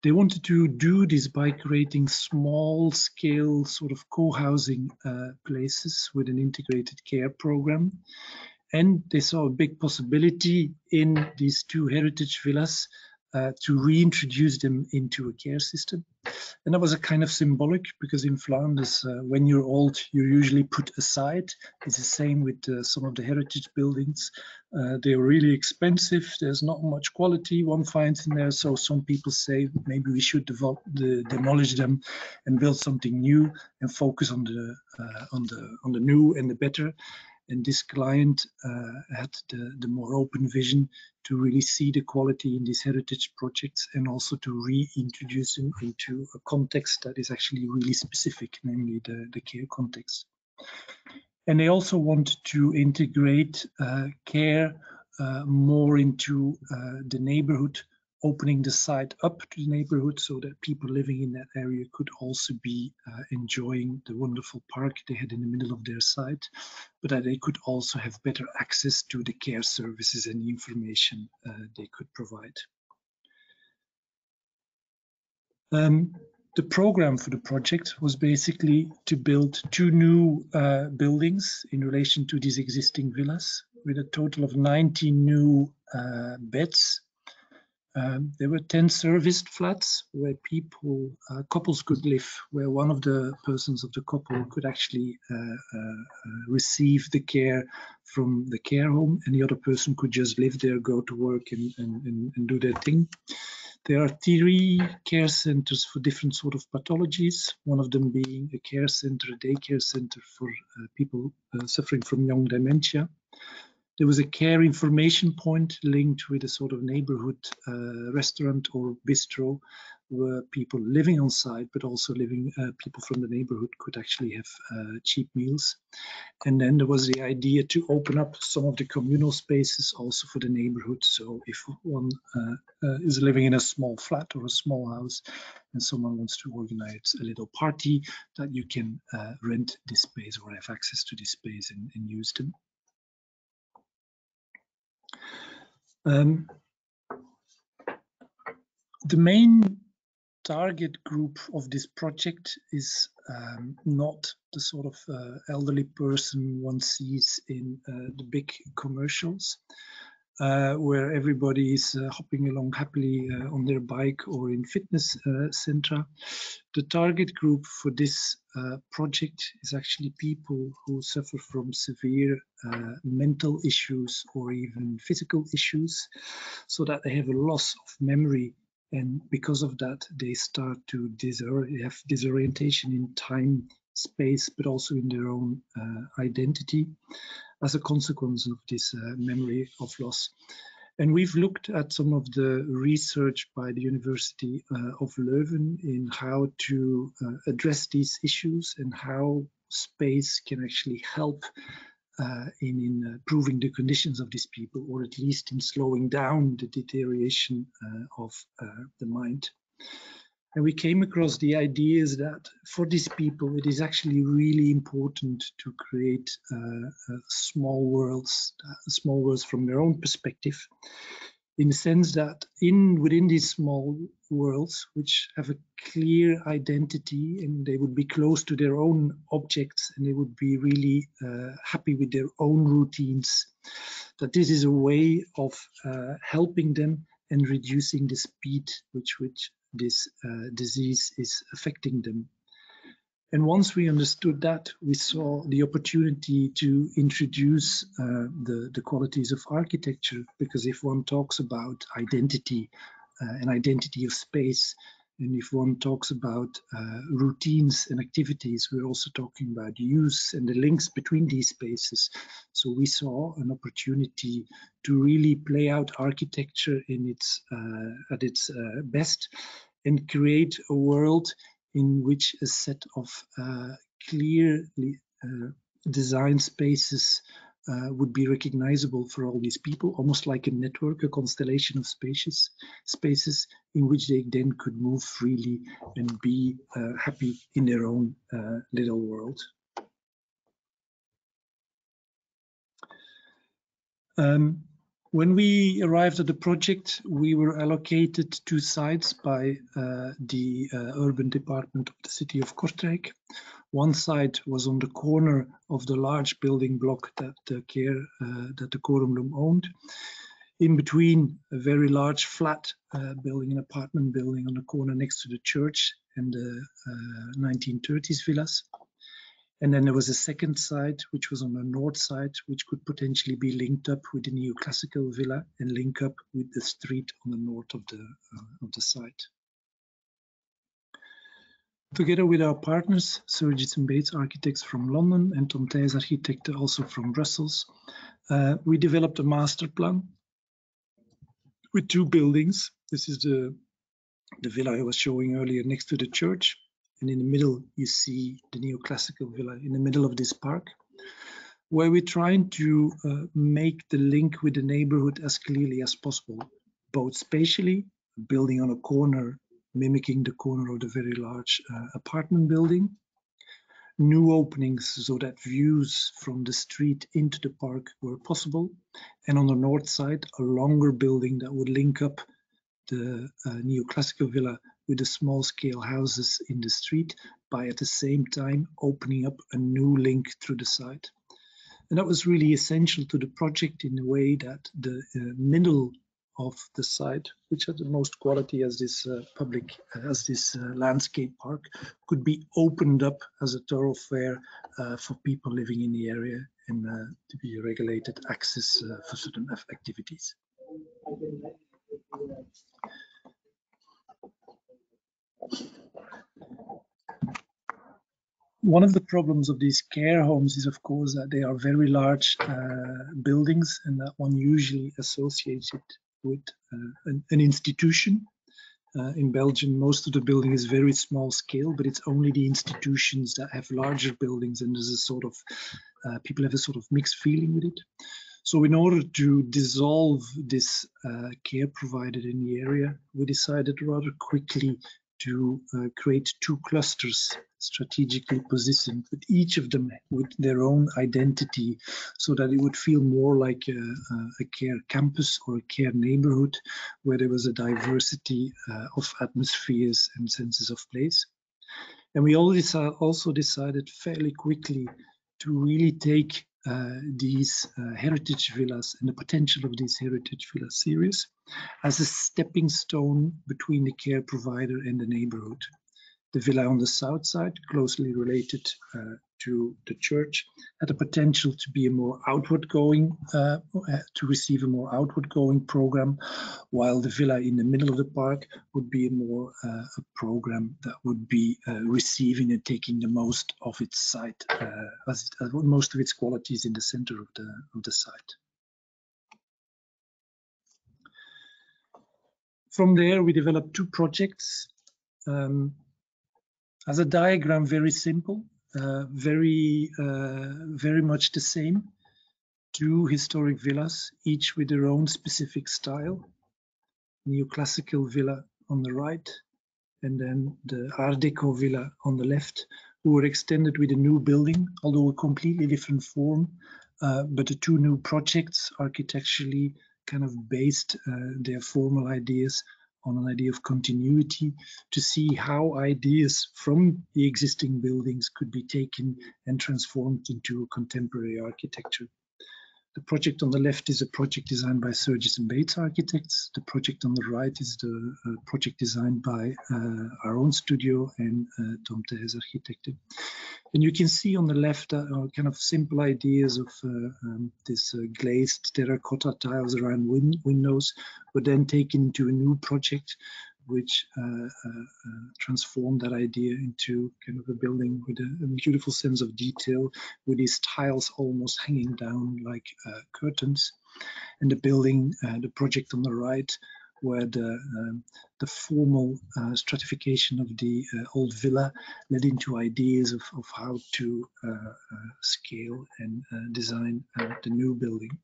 They wanted to do this by creating small-scale sort of co-housing places with an integrated care program. And they saw a big possibility in these 2 heritage villas to reintroduce them into a care system. And that was a kind of symbolic, because in Flanders, when you're old, you're usually put aside. It's the same with some of the heritage buildings. They're really expensive. There's not much quality one finds in there. So some people say maybe we should demolish them and build something new and focus on the new and the better. And this client had the more open vision to really see the quality in these heritage projects and also to reintroduce them into a context that is actually really specific, namely the care context. And they also want to integrate care more into the neighborhood, opening the site up to the neighborhood so that people living in that area could also be enjoying the wonderful park they had in the middle of their site, but that they could also have better access to the care services and the information they could provide. The program for the project was basically to build 2 new buildings in relation to these existing villas with a total of 90 new beds. There were 10 serviced flats where couples could live, where one of the persons of the couple could actually receive the care from the care home, and the other person could just live there, go to work and do their thing. There are 3 care centers for different sort of pathologies, one of them being a care center, a daycare center for people suffering from young dementia. There was a care information point linked with a sort of neighborhood restaurant or bistro where people living on site, but also people from the neighborhood could actually have cheap meals. And then there was the idea to open up some of the communal spaces also for the neighborhood. So if one is living in a small flat or a small house and someone wants to organize a little party, that you can rent this space or have access to this space and use them. The main target group of this project is not the sort of elderly person one sees in the big commercials, where everybody is hopping along happily on their bike or in fitness center. The target group for this project is actually people who suffer from severe mental issues or even physical issues, so that they have a loss of memory, and because of that they start to have disorientation in time, space, but also in their own identity as a consequence of this memory of loss. And we've looked at some of the research by the University of Leuven in how to address these issues and how space can actually help in improving the conditions of these people, or at least in slowing down the deterioration of the mind. And we came across the ideas that for these people, it is actually really important to create small worlds from their own perspective, in the sense that within these small worlds, which have a clear identity and they would be close to their own objects and they would be really happy with their own routines, that this is a way of helping them and reducing the speed which this disease is affecting them. And once we understood that, we saw the opportunity to introduce the qualities of architecture, because if one talks about identity and identity of space, and if one talks about routines and activities, we're also talking about use and the links between these spaces. So we saw an opportunity to really play out architecture in at its best, and create a world in which a set of clearly designed spaces would be recognizable for all these people, almost like a network, a constellation of spaces in which they then could move freely and be happy in their own little world. When we arrived at the project, we were allocated 2 sites by the urban department of the city of Kortrijk. One site was on the corner of the large building block that the Korenbloem owned. In between, a very large flat building, an apartment building on the corner next to the church and the 1930s villas. And then there was a second site, which was on the north side, which could potentially be linked up with the neoclassical villa and link up with the street on the north of the site. Together with our partners, Surgis and Bates Architects from London and Tom Thijs Architecten also from Brussels, we developed a master plan with 2 buildings. This is the villa I was showing earlier next to the church. And in the middle, you see the neoclassical villa in the middle of this park, where we're trying to make the link with the neighborhood as clearly as possible, both spatially, building on a corner, mimicking the corner of the very large apartment building, new openings so that views from the street into the park were possible, and on the north side, a longer building that would link up the neoclassical villa with the small-scale houses in the street by at the same time opening up a new link through the site. And that was really essential to the project in a way that the middle of the site, which had the most quality as this landscape park, could be opened up as a thoroughfare for people living in the area and to be regulated access for certain activities. One of the problems of these care homes is, of course, that they are very large buildings and that one usually associates it with an institution. In Belgium, most of the building is very small scale, but it's only the institutions that have larger buildings, and there's a sort of, people have a sort of mixed feeling with it. So in order to dissolve this care provided in the area, we decided rather quickly to create 2 clusters strategically positioned, with each of them with their own identity, so that it would feel more like a care campus or a care neighborhood, where there was a diversity of atmospheres and senses of place. And we also decided fairly quickly to really take these heritage villas and the potential of these heritage villa series as a stepping stone between the care provider and the neighborhood. The villa on the south side, closely related to the church, had the potential to be a more outward-going, to receive a more outward-going program, while the villa in the middle of the park would be more a program that would be receiving and taking the most of its site, most of its qualities in the center of the site. From there, we developed 2 projects. As a diagram, very simple, very much the same. 2 historic villas, each with their own specific style. Neoclassical villa on the right, and then the Art Deco villa on the left, who were extended with a new building, although a completely different form. But the 2 new projects architecturally kind of based their formal ideas on an idea of continuity, to see how ideas from the existing buildings could be taken and transformed into contemporary architecture. The project on the left is a project designed by Surgis and Bates Architects. The project on the right is the project designed by our own studio and Tom Thijs Architecten. And you can see on the left kind of simple ideas of this glazed terracotta tiles around windows were then taken into a new project which transformed that idea into kind of a building with a beautiful sense of detail, with these tiles almost hanging down like curtains. And the building, the project on the right, where the formal stratification of the old villa led into ideas of how to scale and design the new building.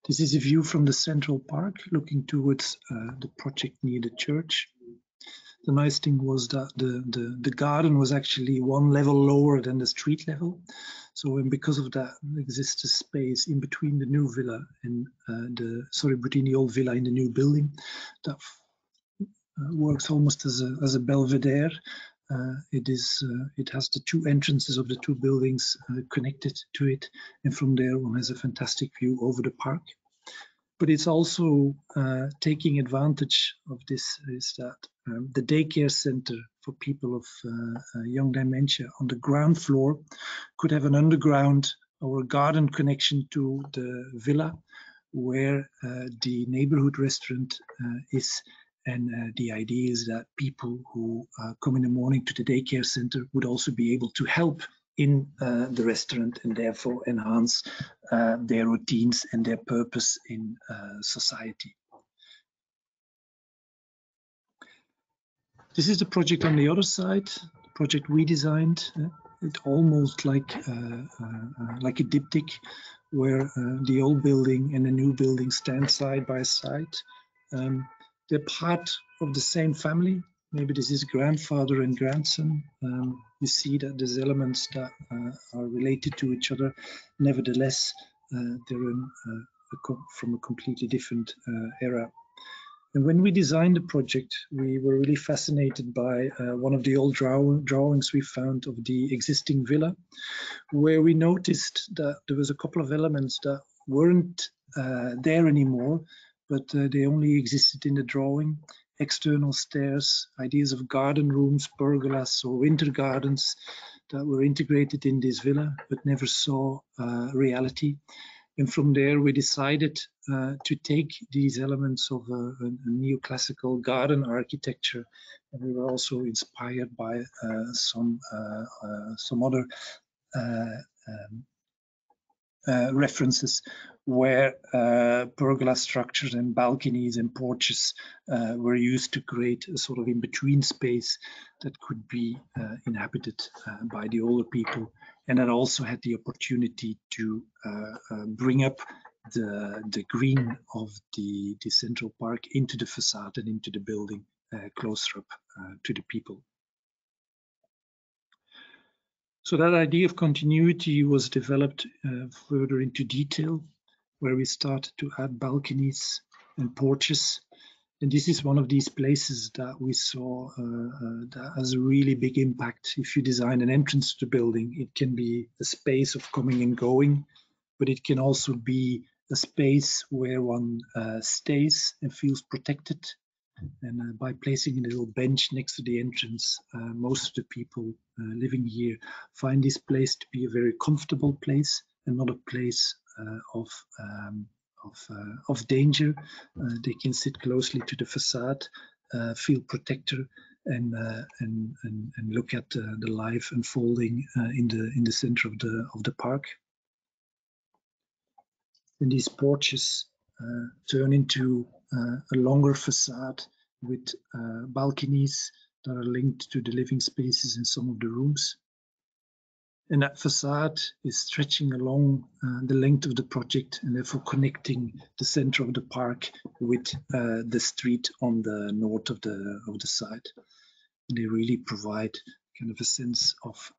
This is a view from the central park looking towards the project near the church. The nice thing was that the garden was actually one level lower than the street level. So, and because of that, there exists a space in between the new villa and between the old villa and the new building that works almost as a belvedere. It has the two entrances of the two buildings connected to it, and from there one has a fantastic view over the park. But it's also taking advantage of this is that the daycare center for people of young dementia on the ground floor could have an underground or a garden connection to the villa where the neighborhood restaurant is. And the idea is that people who come in the morning to the daycare center would also be able to help in the restaurant and therefore enhance their routines and their purpose in society. This is the project on the other side, the project we designed. It almost like a diptych where the old building and the new building stand side by side. They're part of the same family. Maybe this is grandfather and grandson. You see that there's elements that are related to each other. Nevertheless, they're from a completely different era. And when we designed the project, we were really fascinated by one of the old drawings we found of the existing villa, where we noticed that there was a couple of elements that weren't there anymore, but they only existed in the drawing. External stairs, ideas of garden rooms, pergolas or winter gardens that were integrated in this villa, but never saw reality. And from there, we decided to take these elements of a neoclassical garden architecture, and we were also inspired by some other references where pergola structures and balconies and porches were used to create a sort of in-between space that could be inhabited by the older people, and that also had the opportunity to bring up the green of the central park into the facade and into the building closer up to the people. So that idea of continuity was developed further into detail, where we started to add balconies and porches. And this is one of these places that we saw that has a really big impact. If you design an entrance to the building, it can be a space of coming and going, but it can also be a space where one stays and feels protected. And by placing a little bench next to the entrance, most of the people living here find this place to be a very comfortable place and not a place of danger. They can sit closely to the facade, feel protected, and look at the life unfolding in the center of the park. And these porches turn into a longer facade with balconies that are linked to the living spaces in some of the rooms. And that facade is stretching along the length of the project and therefore connecting the center of the park with the street on the north of the side. And they really provide kind of a sense of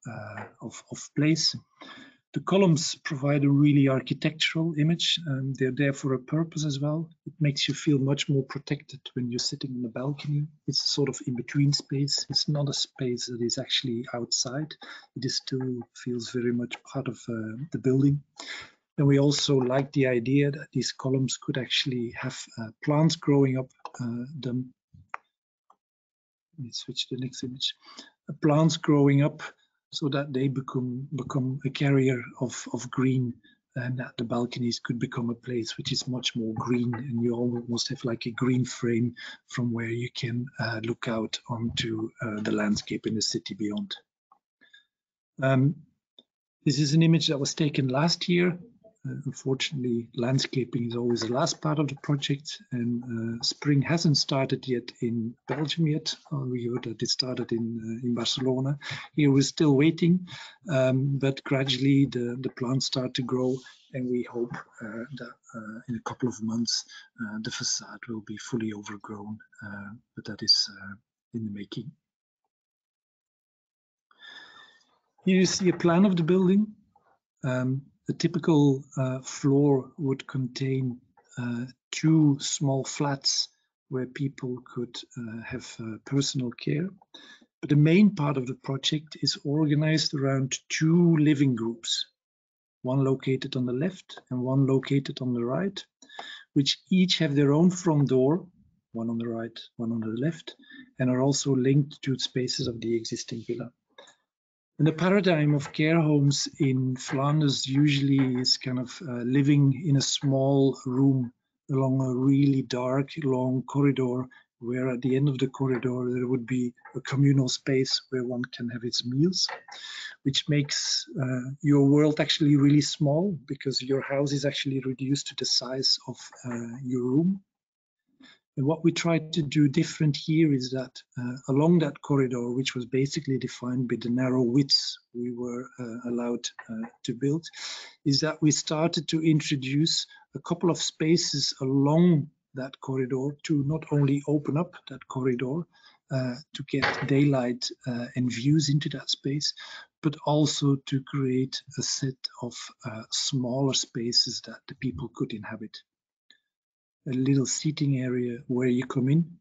place. The columns provide a really architectural image. They're there for a purpose as well. It makes you feel much more protected when you're sitting on the balcony. It's a sort of in-between space. It's not a space that is actually outside. It is still feels very much part of the building. And we also like the idea that these columns could actually have plants growing up them. Let me switch to the next image. Plants growing up so that they become a carrier of green, and that the balconies could become a place which is much more green, and you almost have like a green frame from where you can look out onto the landscape in the city beyond. This is an image that was taken last year Unfortunately, landscaping is always the last part of the project, and spring hasn't started yet in Belgium yet. We heard that it started in Barcelona. Here we're still waiting, but gradually the plants start to grow, and we hope that in a couple of months the facade will be fully overgrown, but that is in the making. Here you see a plan of the building. The typical floor would contain 2 small flats where people could have personal care. But the main part of the project is organized around 2 living groups, one located on the left and one located on the right, which each have their own front door, one on the right, one on the left, and are also linked to spaces of the existing villa. And the paradigm of care homes in Flanders usually is kind of living in a small room along a really dark, long corridor, where at the end of the corridor there would be a communal space where one can have its meals, which makes your world actually really small, because your house is actually reduced to the size of your room. And what we tried to do different here is that along that corridor, which was basically defined by the narrow widths we were allowed to build, is that we started to introduce a couple of spaces along that corridor to not only open up that corridor to get daylight and views into that space, but also to create a set of smaller spaces that the people could inhabit. A little seating area where you come in,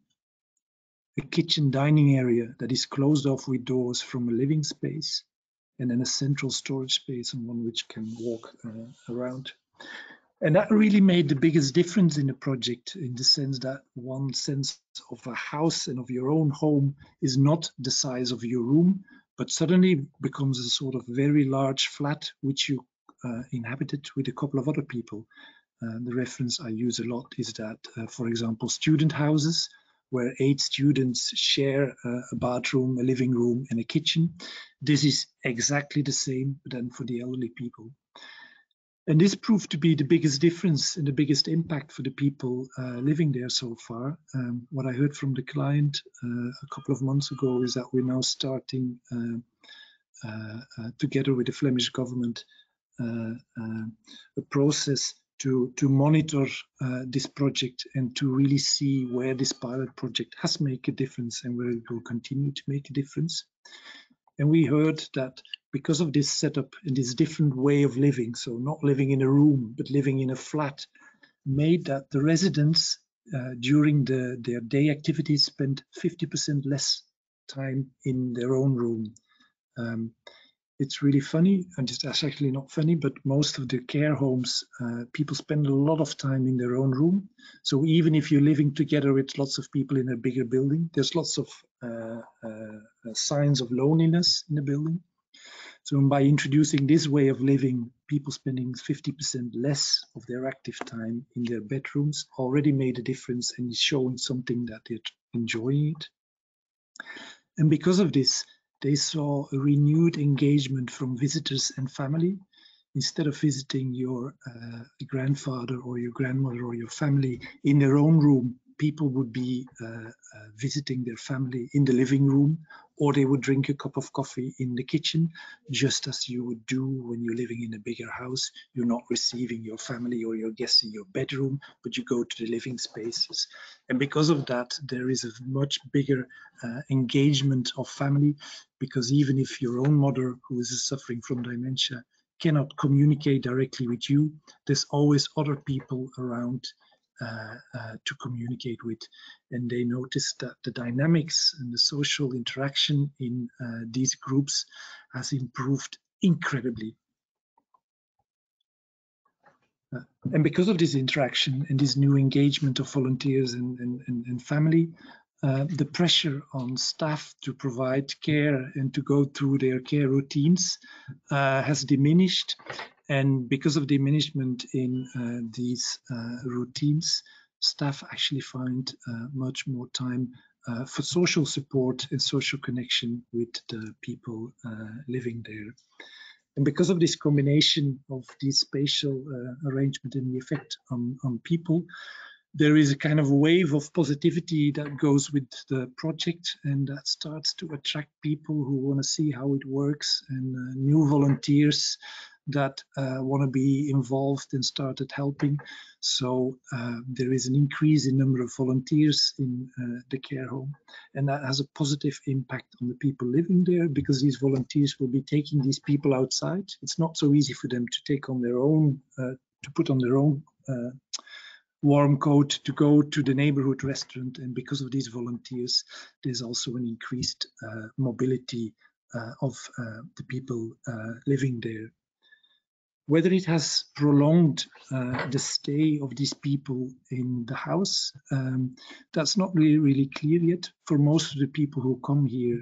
a kitchen dining area that is closed off with doors from a living space, and then a central storage space and one which can walk around. And that really made the biggest difference in the project, in the sense that one sense of a house and of your own home is not the size of your room, but suddenly becomes a sort of very large flat which you inhabited with a couple of other people. The reference I use a lot is that, for example, student houses, where 8 students share a bathroom, a living room, and a kitchen. This is exactly the same, but then for the elderly people. And this proved to be the biggest difference and the biggest impact for the people living there so far. What I heard from the client a couple of months ago is that we're now starting, together with the Flemish government, a process to monitor this project and to really see where this pilot project has made a difference and where it will continue to make a difference. And we heard that because of this setup and this different way of living, so not living in a room, but living in a flat, made that the residents during their day activities spend 50% less time in their own room. It's really funny, and it's actually not funny, but most of the care homes, people spend a lot of time in their own room. So even if you're living together with lots of people in a bigger building, there's lots of signs of loneliness in the building. So by introducing this way of living, people spending 50% less of their active time in their bedrooms already made a difference and is showing something that they're enjoying it. And because of this, they saw a renewed engagement from visitors and family. Instead of visiting your grandfather or your grandmother or your family in their own room, people would be visiting their family in the living room, or they would drink a cup of coffee in the kitchen, just as you would do when you're living in a bigger house. You're not receiving your family or your guests in your bedroom, but you go to the living spaces. And because of that, there is a much bigger engagement of family, because even if your own mother, who is suffering from dementia, cannot communicate directly with you, there's always other people around to communicate with. And they noticed that the dynamics and the social interaction in these groups has improved incredibly. And because of this interaction and this new engagement of volunteers and family, the pressure on staff to provide care and to go through their care routines has diminished. And because of diminishment in these routines, staff actually find much more time for social support and social connection with the people living there. And because of this combination of the spatial arrangement and the effect on people, there is a kind of wave of positivity that goes with the project, and that starts to attract people who want to see how it works, and new volunteers that want to be involved and started helping. So there is an increase in number of volunteers in the care home, and that has a positive impact on the people living there, because these volunteers will be taking these people outside. It's not so easy for them to take on their own, to put on their own warm coat to go to the neighborhood restaurant, and because of these volunteers, there's also an increased mobility of the people living there. Whether it has prolonged the stay of these people in the house, that's not really clear yet. For most of the people who come here,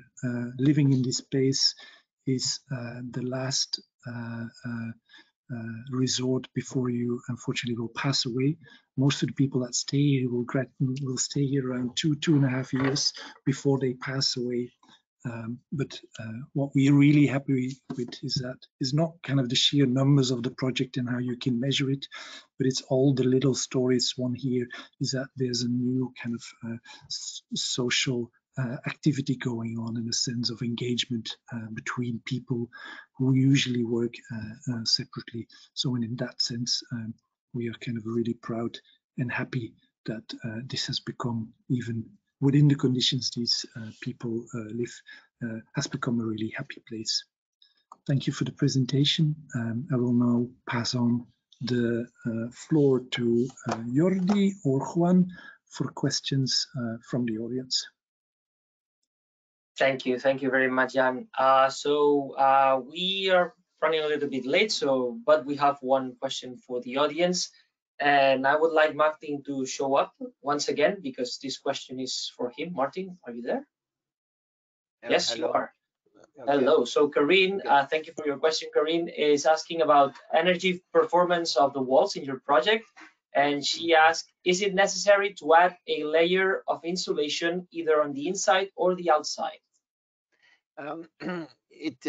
living in this space is the last resort before you unfortunately will pass away. Most of the people that stay here will stay here around 2.5 years before they pass away. But what we're really happy with is not kind of the sheer numbers of the project and how you can measure it, but it's all the little stories. One here is that there's a new kind of social activity going on, in a sense of engagement between people who usually work separately. So in that sense, we are kind of really proud and happy that this has become, even within the conditions these people live, has become a really happy place. Thank you for the presentation. I will now pass on the floor to Jordi or Juan for questions from the audience. Thank you very much, Jan. We are running a little bit late, but we have one question for the audience, and I would like Martin to show up once again, because this question is for him. Martin, are you there? Yes, hello. You are. Okay. Hello. So Corinne, okay. Thank you for your question. Corinne is asking about energy performance of the walls in your project. And she asked, is it necessary to add a layer of insulation either on the inside or the outside? It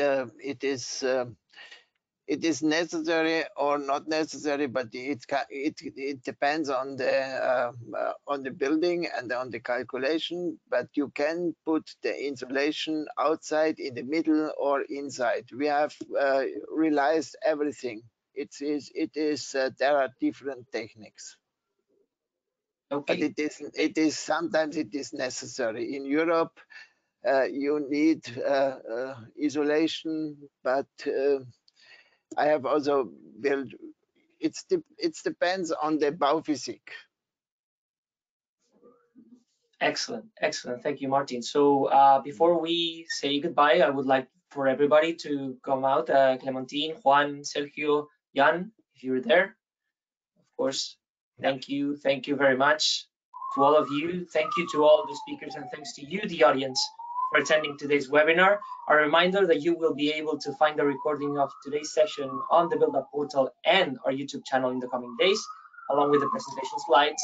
is necessary or not necessary, but it depends on the building and on the calculation. But you can put the insulation outside, in the middle, or inside. We have realized everything. There are different techniques. Okay. But sometimes it is necessary. In Europe, you need isolation, but I have also built. It depends on the Bauphysik. Excellent. Thank you, Martin. So before we say goodbye, I would like for everybody to come out. Clementine, Juan, Sergio, Jan, if you're there, of course. Thank you very much to all of you. Thank you to all the speakers, and thanks to you, the audience, for attending today's webinar. A reminder that you will be able to find the recording of today's session on the BuildUp portal and our YouTube channel in the coming days, along with the presentation slides,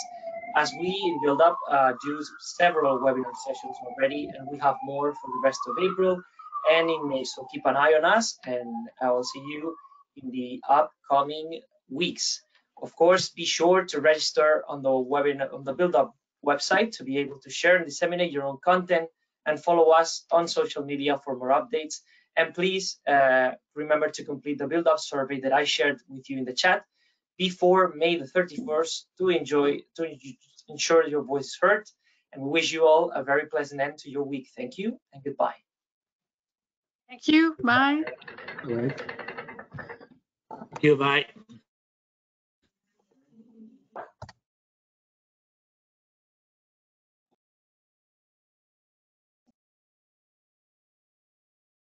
as we in BuildUp do several webinar sessions already, and we have more for the rest of April and in May. So keep an eye on us, and I will see you in the upcoming weeks. Of course, be sure to register on the webinar on the BuildUp website to be able to share and disseminate your own content, and follow us on social media for more updates. And please remember to complete the BuildUp survey that I shared with you in the chat before May the 31st to ensure your voice is heard. And we wish you all a very pleasant end to your week. Thank you and goodbye. Thank you. Bye. All right. Thank you. Bye.